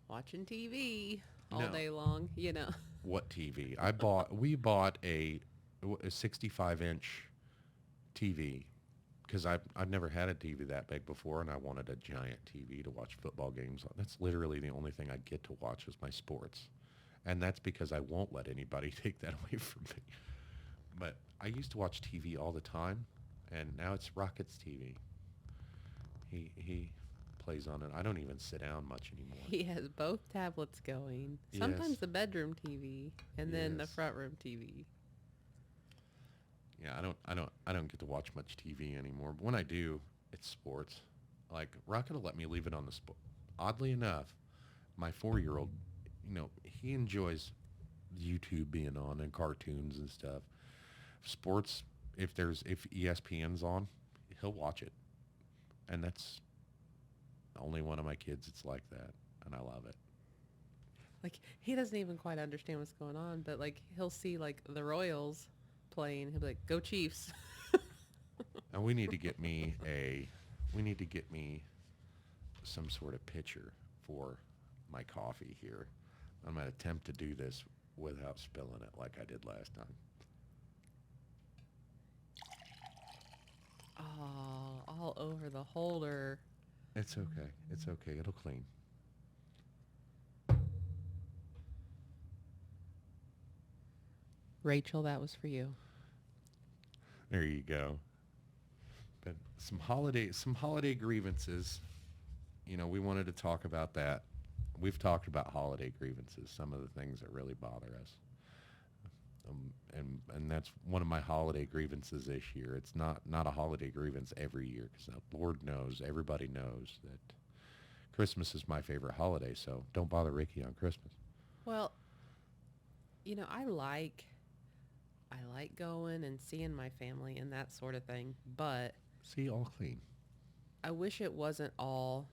watching TV all No. day long, What TV? We bought a 65-inch TV because I've never had a TV that big before, and I wanted a giant TV to watch football games on. That's literally the only thing I get to watch is my sports, and that's because I won't let anybody take that away from me. But I used to watch TV all the time, and now it's Rocket's TV. He plays on it. I don't even sit down much anymore. He has both tablets going. Yes. Sometimes the bedroom TV and then the Yes. front room TV. Yeah, I don't get to watch much TV anymore. But when I do, it's sports. Like Rocket will let me leave it on the sport. Oddly enough, my 4-year-old, he enjoys YouTube being on and cartoons and stuff. Sports, if ESPN's on, he'll watch it, and that's only one of my kids. It's like that, and I love it. Like he doesn't even quite understand what's going on, but like he'll see like the Royals playing, he'll be like, "Go Chiefs!" And we need to get me some sort of pitcher for my coffee here. I'm gonna attempt to do this without spilling it like I did last time. Oh, all over the holder. It's okay. It's okay. It'll clean. Rachel, that was for you. There you go. But some holiday grievances. We wanted to talk about that. We've talked about holiday grievances, some of the things that really bother us. And that's one of my holiday grievances this year. It's not a holiday grievance every year because Lord knows, everybody knows that Christmas is my favorite holiday. So don't bother Ricky on Christmas. Well, I like going and seeing my family and that sort of thing, but See, all clean. I wish it wasn't all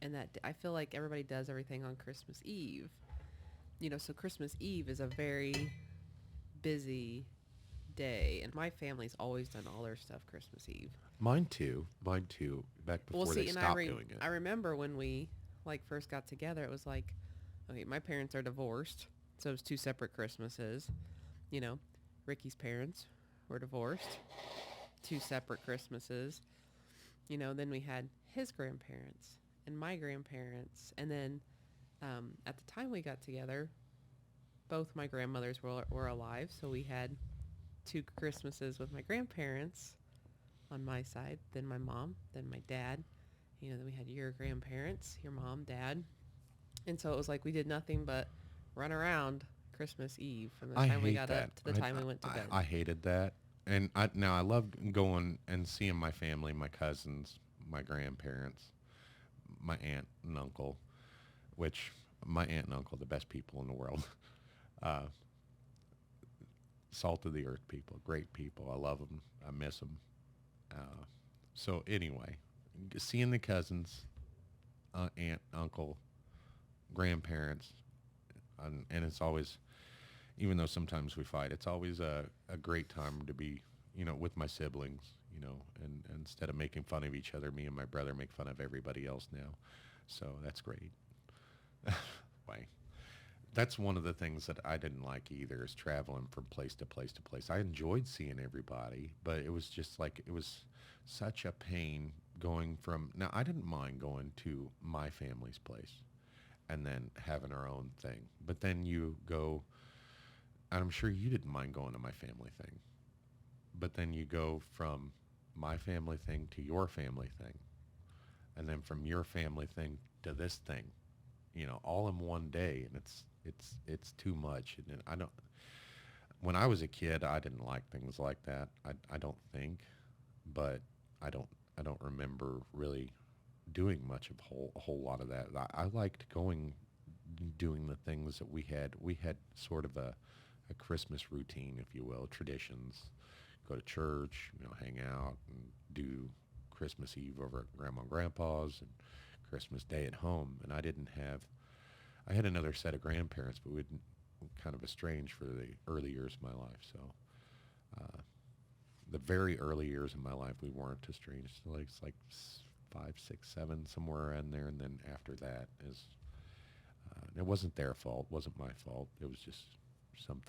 and that I feel like everybody does everything on Christmas Eve. So Christmas Eve is a very busy day, and my family's always done all their stuff Christmas Eve. Mine too. Mine too. Back Well, before they see, and stopped doing it. I remember when we like first got together, it was like, okay, my parents are divorced, so it was two separate Christmases. You know, Ricky's parents were divorced, two separate Christmases. Then we had his grandparents and my grandparents, and then at the time we got together, both my grandmothers were alive, so we had two Christmases with my grandparents on my side, then my mom, then my dad. Then we had your grandparents, your mom, dad. And so it was like we did nothing but run around Christmas Eve from the I time we hate got that. up to the time we went to bed. I hated that. And now I love going and seeing my family, my cousins, my grandparents, my aunt and uncle, which my aunt and uncle, the best people in the world. Uh, Salt of the earth people, great people. I love them. I miss them. So anyway, seeing the cousins, aunt, uncle, grandparents, and it's always, even though sometimes we fight, it's always a great time to be, with my siblings, and instead of making fun of each other, me and my brother make fun of everybody else now. So that's great. Why? That's one of the things that I didn't like either is traveling from place to place to place. I enjoyed seeing everybody, but it was just like, it was such a pain going from, now I didn't mind going to my family's place and then having our own thing. But then you go, and I'm sure you didn't mind going to my family thing, but then you go from my family thing to your family thing, and then from your family thing to this thing, all in one day, and it's too much. And I don't. When I was a kid, I didn't like things like that. I don't think, but I don't remember really doing much of a whole lot of that. I liked going, doing the things that we had. We had sort of a Christmas routine, if you will, traditions. Go to church, hang out and do Christmas Eve over at Grandma and Grandpa's and Christmas Day at home. And I had another set of grandparents, but we'd kind of estranged for the early years of my life. So the very early years of my life, we weren't estranged. So it's like 5, 6, 7, somewhere around there. And then after that is, it wasn't their fault, wasn't my fault. It was just some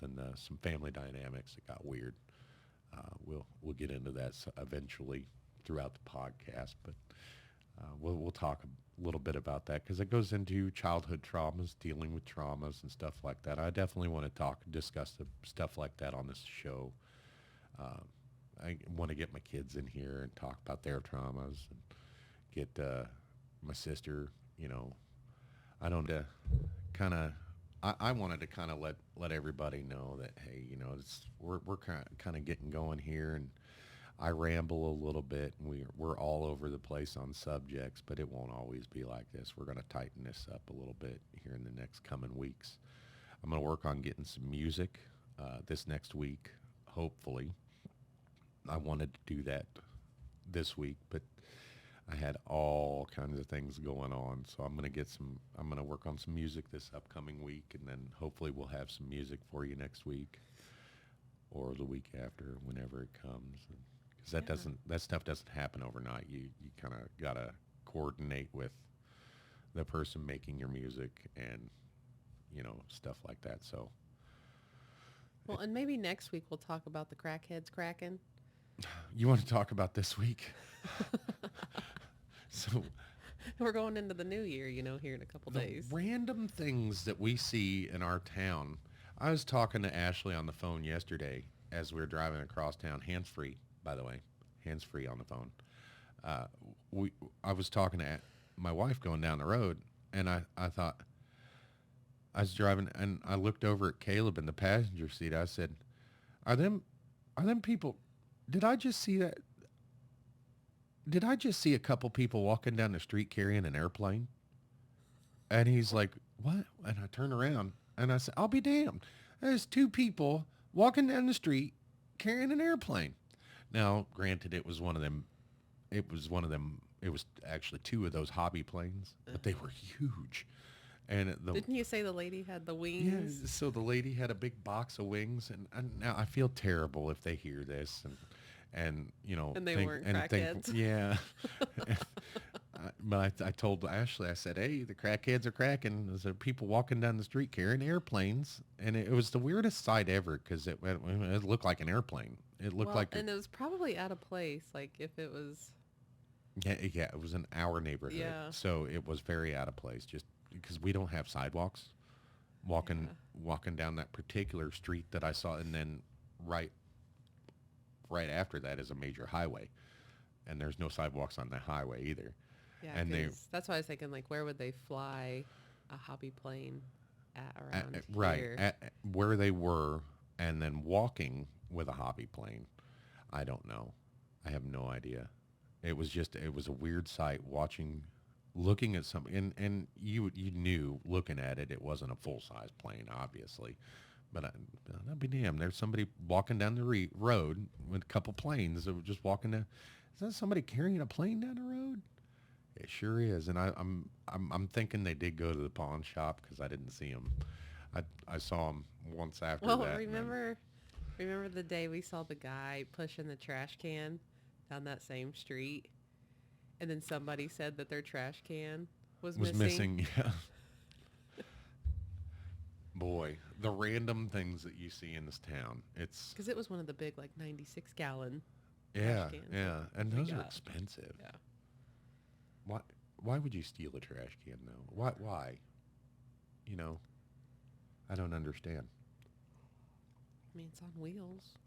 family dynamics that got weird. We'll get into that eventually throughout the podcast, but we'll talk a little bit about that because it goes into childhood traumas, dealing with traumas and stuff like that. I definitely want to discuss the stuff like that on this show. Uh, I want to get my kids in here and talk about their traumas and get my sister. I don't kind of. I wanted to kind of let everybody know that hey, we're kind of getting going here, and I ramble a little bit, and we're all over the place on subjects, but it won't always be like this. We're going to tighten this up a little bit here in the next coming weeks. I'm going to work on getting some music this next week, hopefully. I wanted to do that this week, but I had all kinds of things going on, so I'm going to work on some music this upcoming week, and then hopefully we'll have some music for you next week or the week after, whenever it comes. Because that stuff doesn't happen overnight. You kind of gotta coordinate with the person making your music and stuff like that. So Well, and maybe next week we'll talk about the crackheads cracking. you want to talk about this week? So We're going into the new year, here in a couple the days. random things that we see in our town. I was talking to Ashley on the phone yesterday as we were driving across town, hands-free, by the way, hands-free on the phone. Uh, I was talking to my wife going down the road, and I thought, I was driving, and I looked over at Caleb in the passenger seat. I said, are them people, did I just see that? Did I just see a couple people walking down the street carrying an airplane? And he's like, what? And I turn around and I said, I'll be damned. There's two people walking down the street carrying an airplane. Now, granted, it was one of them. It was actually two of those hobby planes, but they were huge. And Didn't you say the lady had the yeah, wings? so the lady had a big box of wings, and now I feel terrible if they hear this, and And they weren't crackheads. Yeah. But I told Ashley, I said, hey, the crackheads are cracking. There's people walking down the street carrying airplanes, and it was the weirdest sight ever because it looked like an airplane. It looked like and it was probably out of place. Like if it was. yeah, it was in our neighborhood, Yeah. so it was very out of place just because we don't have sidewalks. Walking down that particular street that I saw, and then right after that is a major highway, and there's no sidewalks on the highway either. Yeah, And that's why I was thinking, like, where would they fly a hobby plane around right here? where they were, and then walking with a hobby plane. I don't know. I have no idea. It was a weird sight looking at something, and you knew looking at it, it wasn't a full size plane, obviously. But I'd be damned. There's somebody walking down the road with a couple planes that were just walking down. Is that somebody carrying a plane down the road? It sure is. And I'm thinking they did go to the pawn shop because I didn't see them. I saw them once after Well, that. remember the day we saw the guy pushing the trash can down that same street, and then somebody said that their trash can was missing. Yeah. Boy, the random things that you see in this town. It's because it was one of the big, like, 96-gallon yeah, trash cans. yeah, and we those are got. expensive. Yeah. Why would you steal a trash can though? Why? I don't understand. I mean, it's on wheels.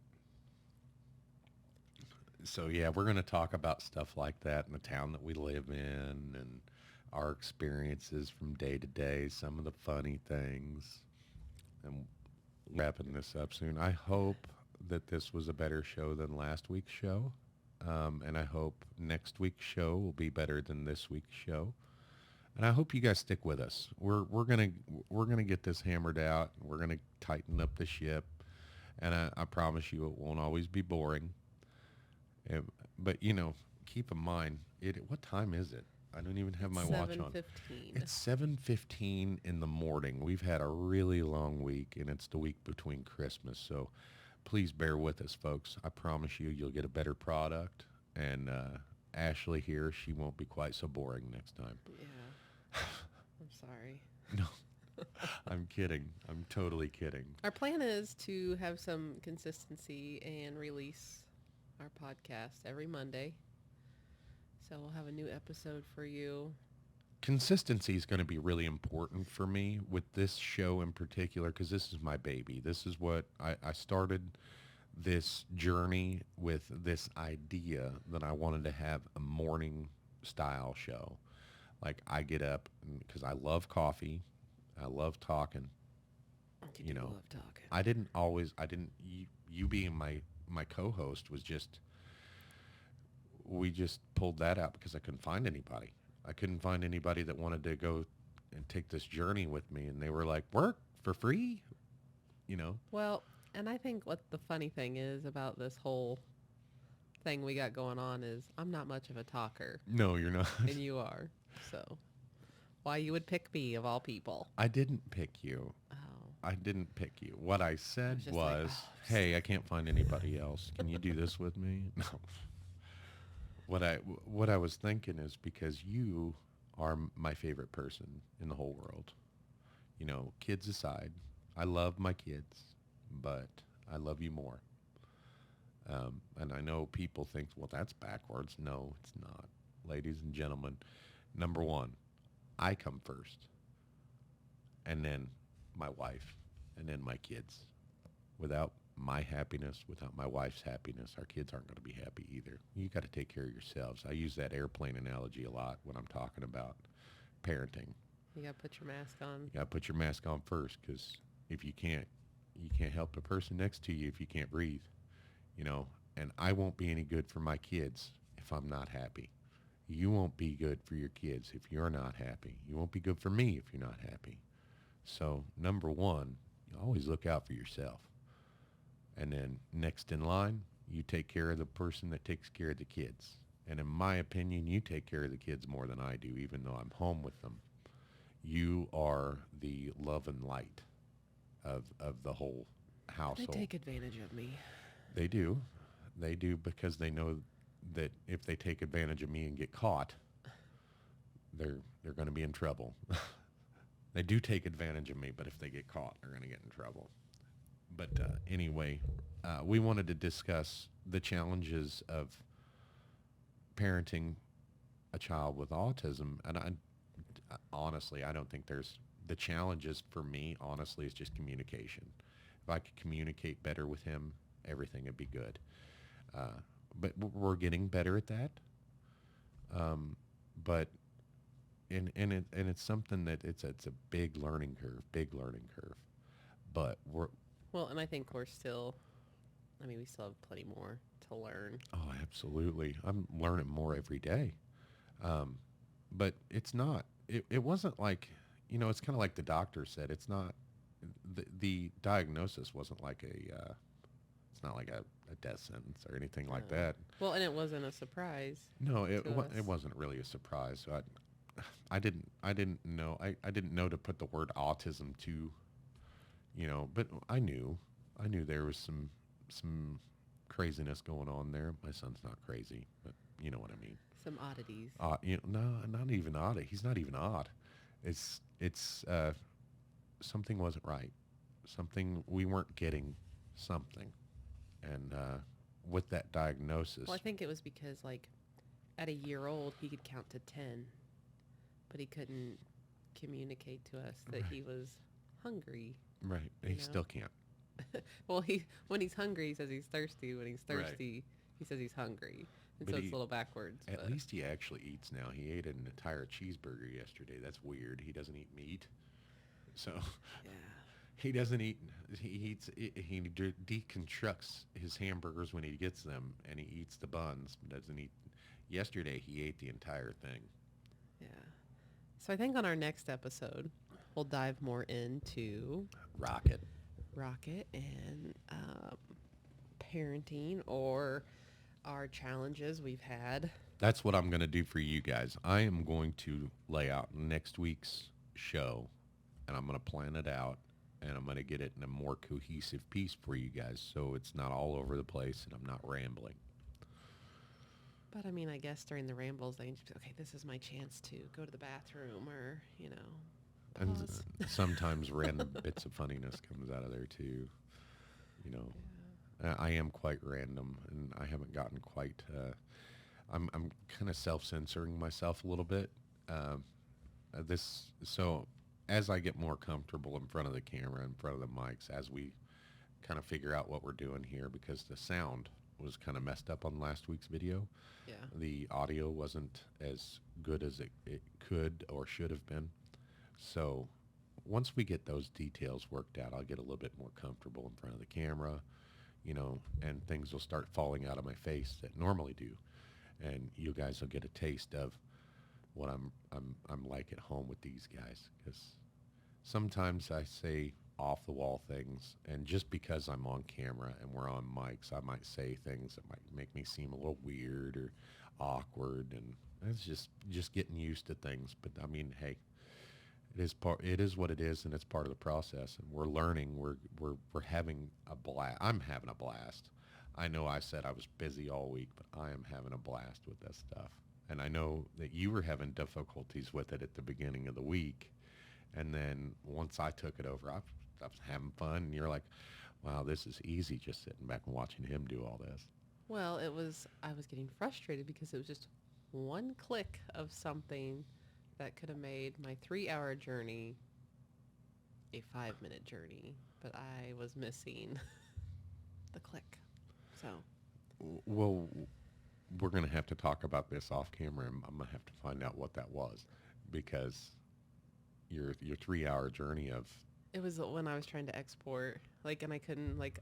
So yeah, we're going to talk about stuff like that in the town that we live in and our experiences from day to day, some of the funny things, and wrapping this up soon. I hope that this was a better show than last week's show, and I hope next week's show will be better than this week's show. And I hope you guys stick with us. We're gonna get this hammered out. We're gonna tighten up the ship, and I promise you it won't always be boring. But keep in mind, what time is it? I don't even have my watch on. 7:15. It's 7:15 in the morning. We've had a really long week, and it's the week between Christmas. So please bear with us, folks. I promise you'll get a better product. And Ashley here, she won't be quite so boring next time. Yeah. I'm sorry. No, I'm kidding. I'm totally kidding. Our plan is to have some consistency and release our podcast every Monday. So we'll have a new episode for you. Consistency is going to be really important for me with this show in particular because this is my baby. This is what I started this journey with this idea that I wanted to have a morning style show. Like I get up because I love coffee. I love talking. You You do know, love talking. I didn't, you being my co-host was just, we just pulled that out because I couldn't find anybody. I couldn't find anybody that wanted to go and take this journey with me. And they were like, work for free, you know? Well, and I think what the funny thing is about this whole thing we got going on is I'm not much of a talker, No, you're not. and you are. So why you would pick me of all people? I didn't pick you. Oh, I didn't pick you. What I said just like, was, "Oh, hey, I can't find anybody else. Can you do this with me? No. What I was thinking is because you are my favorite person in the whole world. You know, kids aside, I love my kids, but I love you more. And I know people think, well, that's backwards. No, it's not. Ladies and gentlemen, number one, I come first, and then my wife, and then my kids. Without my happiness, without my wife's happiness, our kids aren't going to be happy either. You got to take care of yourselves. I use that airplane analogy a lot when I'm talking about parenting. you got to put your mask on. You got to put your mask on first because if you can't help the person next to you if you can't breathe, you know. And I won't be any good for my kids if I'm not happy. You won't be good for your kids if you're not happy. You won't be good for me if you're not happy. So number one, you always look out for yourself. And then next in line, you take care of the person that takes care of the kids. And in my opinion, you take care of the kids more than I do, even though I'm home with them. You are the love and light of the whole They household. take advantage of me. They do. They do because they know that if they take advantage of me and get caught, they're going to be in trouble. They do take advantage of me, but if they get caught, they're going to get in trouble. But anyway, we wanted to discuss the challenges of parenting a child with autism. And honestly, I don't think there's the challenges for me, honestly, is just communication. If I could communicate better with him, everything would be good. But we're getting better at that. But and it's something that it's a big learning curve. But we're Well, and I think we're still, I mean, we still have plenty more to learn. oh, absolutely. I'm learning more every day. But it's not. It wasn't like, you know, it's kind of like the doctor said. It's not the diagnosis wasn't like it's not like a death sentence or anything like No. that. Well, and it wasn't a surprise. No, To us. it wasn't really a surprise. I didn't know I didn't know to put the word autism to, you know, but I knew there was some craziness going on there. My son's not crazy, but you know what I mean. Some oddities. You know, no, not even odd. He's not even odd. It's something wasn't right. Something we weren't getting something, and with that diagnosis, Well, I think it was because, like, at a year old, he could count to 10, but he couldn't communicate to us that he was hungry. right? you He know? still can't. Well, when he's hungry, he says he's thirsty. When he's Right. thirsty, he says he's hungry. And But so he- it's a little backwards. At but least he actually eats now. He ate an entire cheeseburger yesterday. That's weird. He doesn't eat meat, so yeah. he doesn't eat. He eats. He deconstructs his hamburgers when he gets them, and he eats the buns. But doesn't eat. Yesterday he ate the entire thing. Yeah. So I think on our next episode, we'll dive more into Rocket. Rocket and parenting or our challenges we've had. That's what I'm going to do for you guys. I am going to lay out next week's show, and I'm going to plan it out, and I'm going to get it in a more cohesive piece for you guys, so it's not all over the place and I'm not rambling. But I mean, I guess during the rambles, they just be, okay, this is my chance to go to the bathroom or, And Pause. sometimes random bits of funniness comes out of there too. You know, I am quite random, and I haven't gotten quite. I'm kind of self-censoring myself a little bit. Um, this so as I get more comfortable in front of the camera, in front of the mics, as we kind of figure out what we're doing here, because the sound was kind of messed up on last week's video. Yeah. The audio wasn't as good as it could or should have been. So once we get those details worked out, I'll get a little bit more comfortable in front of the camera, and things will start falling out of my face that normally do, and you guys will get a taste of what I'm like at home with these guys. Because sometimes I say off the wall things, and just because I'm on camera and we're on mics, I might say things that might make me seem a little weird or awkward, and it's just getting used to things. But I mean, hey, it is what it is, and it's part of the process, and we're learning. We're having a blast. I'm having a blast. I know I said I was busy all week, but I am having a blast with this stuff. And I know that you were having difficulties with it at the beginning of the week, and then once I took it over, I was having fun, and you're like, wow, this is easy, just sitting back and watching him do all this. Well, I was getting frustrated because it was just one click of something that could have made my 3-hour journey a 5-minute journey, but I was missing the click. So, Well, we're going to have to talk about this off camera, and I'm going to have to find out what that was, because your 3-hour journey of it was when I was trying to export, like, and I couldn't, like,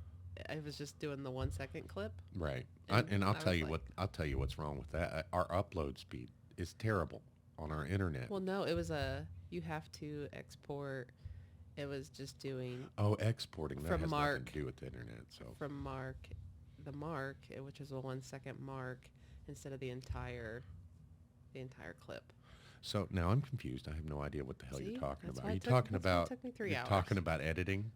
I was just doing the 1 second clip. right. And And I'll I tell was you like, I'll tell you what's wrong with that. Our upload speed is terrible on our internet. well, no, it was you have to export. It was just doing Oh, exporting, that from has nothing mark, to do with the internet. So from mark, the mark, which is a 1 second mark, instead of the entire clip. now I'm confused. I have no idea what the hell See, you're talking that's about. why Are you it took, talking that's why it about took me 3 you're hours. talking about editing?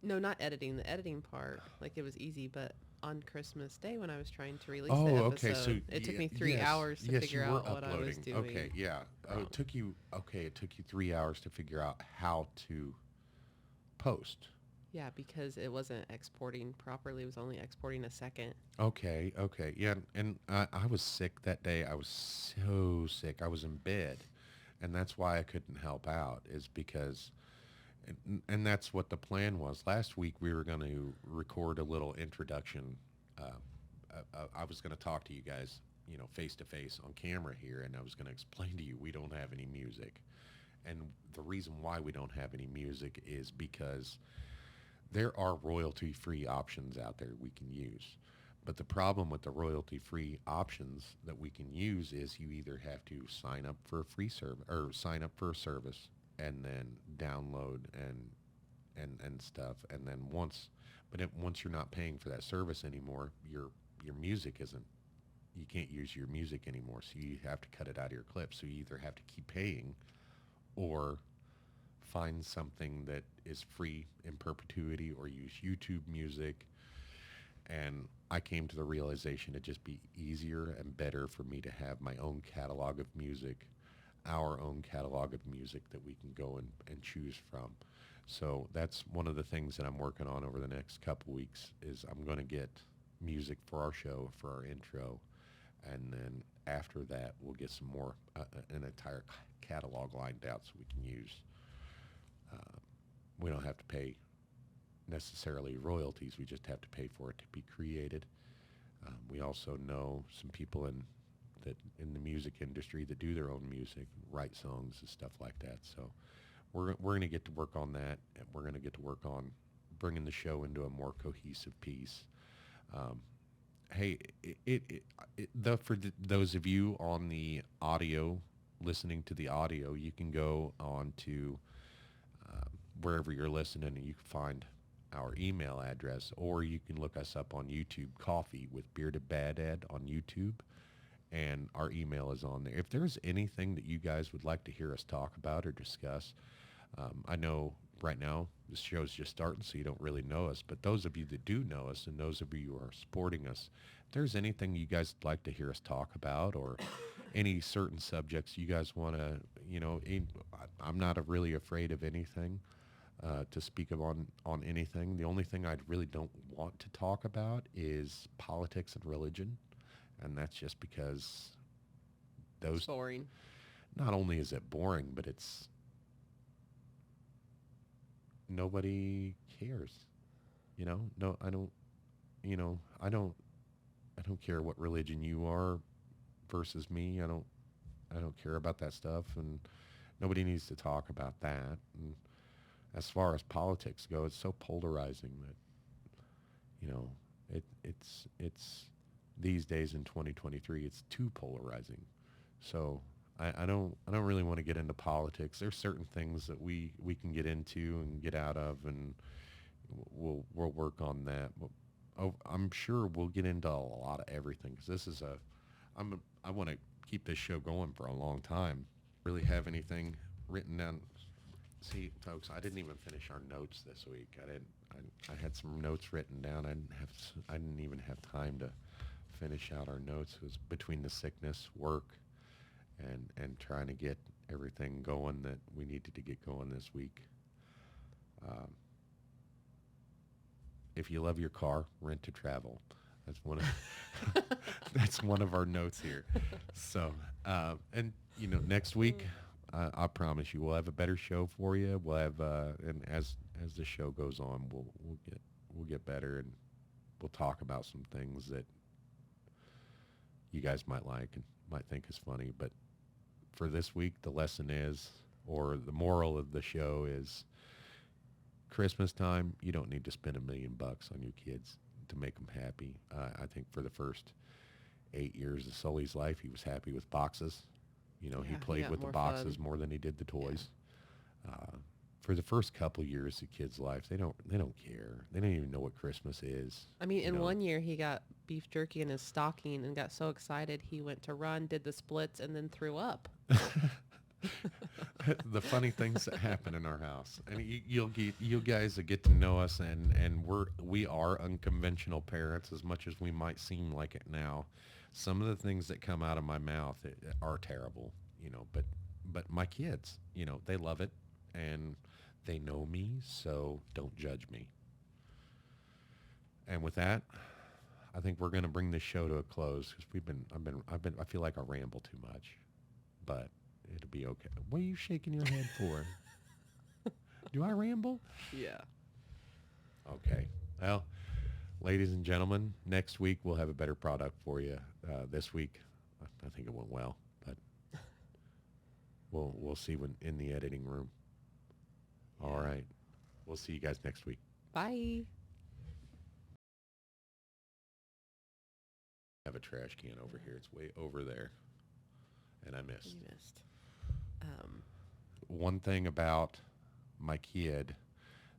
No, not editing. The editing part, like, it was easy, but on Christmas Day when I was trying to release Oh, the okay. So episode, it took me three yes, hours to yes, figure you were out what I was uploading. doing. Okay, yeah. Oh, wrong. it took you. Okay, it took you 3 hours to figure out how to post. Yeah, because it wasn't exporting properly. It was only exporting a second. Okay, okay, yeah. And I was sick that day. I was so sick. I was in bed, and that's why I couldn't help out. Is because, and that's what the plan was. Last week we were going to record a little introduction. I was going to talk to you guys, face to face on camera here, and I was going to explain to you we don't have any music, and the reason why we don't have any music is because there are royalty-free options out there we can use. But the problem with the royalty-free options that we can use is you either have to sign up for a free service or sign up for a service and then download and stuff, and then once you're not paying for that service anymore, your music isn't you can't use your music anymore, so you have to cut it out of your clip. So you either have to keep paying or find something that is free in perpetuity or use YouTube music. And I came to the realization it'd just be easier and better for me to have my own catalog of music, our own catalog of music that we can go and choose from. So that's one of the things that I'm working on over the next couple weeks is I'm going to get music for our show, for our intro, and then after that we'll get some more, an entire catalog lined out so we can use. Uh, we don't have to pay necessarily royalties. We just have to pay for it to be created. We also know some people in the music industry that do their own music, write songs and stuff like that. So we're going to get to work on that, and we're going to get to work on bringing the show into a more cohesive piece. Um, hey, those of you on the audio, listening to the audio, you can go on to wherever you're listening, and you can find our email address, or you can look us up on YouTube, Coffee with Bearded Bad Ed on YouTube, and our email is on there. If there's anything that you guys would like to hear us talk about or discuss, I know right now this show's just starting, so you don't really know us, but those of you that do know us and those of you who are supporting us, if there's anything you guys would like to hear us talk about or any certain subjects you guys want to, I'm not really afraid of anything to speak of on anything. The only thing I really don't want to talk about is politics and religion, and that's just because It's those. boring. Not only is it boring, but it's nobody cares. No, I don't. You know, I don't. I don't care what religion you are versus me. I don't care about that stuff, and nobody needs to talk about that. And as far as politics go, it's so polarizing that you know it's these days in 2023 it's too polarizing. So I don't really want to get into politics. There's certain things that we can get into and get out of, and we'll work on that. But I'm sure we'll get into a lot of everything because this is I want to keep this show going for a long time. Really have anything written down? See, folks, I didn't even finish our notes this week. I didn't. I had some notes written down. I didn't even have time to finish out our notes. It was between the sickness, work, and trying to get everything going that we needed to get going this week. Um, if you love your car, rent to travel. That's one of that's one of our notes here. So, and next week, I promise you, we'll have a better show for you. We'll have, and as the show goes on, we'll get better, and we'll talk about some things that you guys might like and might think is funny. But for this week, the lesson is, or the moral of the show is, Christmas time, you don't need to spend $1,000,000 on your kids to make them happy. I think for the first 8 years of Sully's life, he was happy with boxes. He Yeah, he played got with the more boxes fun. more than he did the Yeah. toys. For the first couple years of kids' life, they don't care. They don't even know what Christmas is. I mean, You in know, one year he got beef jerky in his stocking and got so excited he went to run, did the splits, and then threw up. the funny things that happen in our house, and you guys that get to know us, and we are unconventional parents as much as we might seem like it now. Some of the things that come out of my mouth are terrible, but my kids, they love it, and they know me, so don't judge me. And with that, I think we're going to bring this show to a close because I feel like I ramble too much, but it'll be okay. What are you shaking your head for? Do I ramble? Yeah. Okay. Well, ladies and gentlemen, next week we'll have a better product for you. This week, I think it went well, but we'll see when in the editing room. All Yeah. right. We'll see you guys next week. Bye. I have a trash can over here. It's way over there, and I missed. You missed. Um, One thing about my kid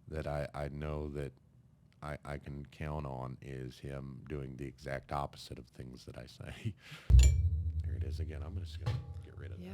that I know that I can count on is him doing the exact opposite of things that I say. There it is again. I'm just going to get rid of that. yeah.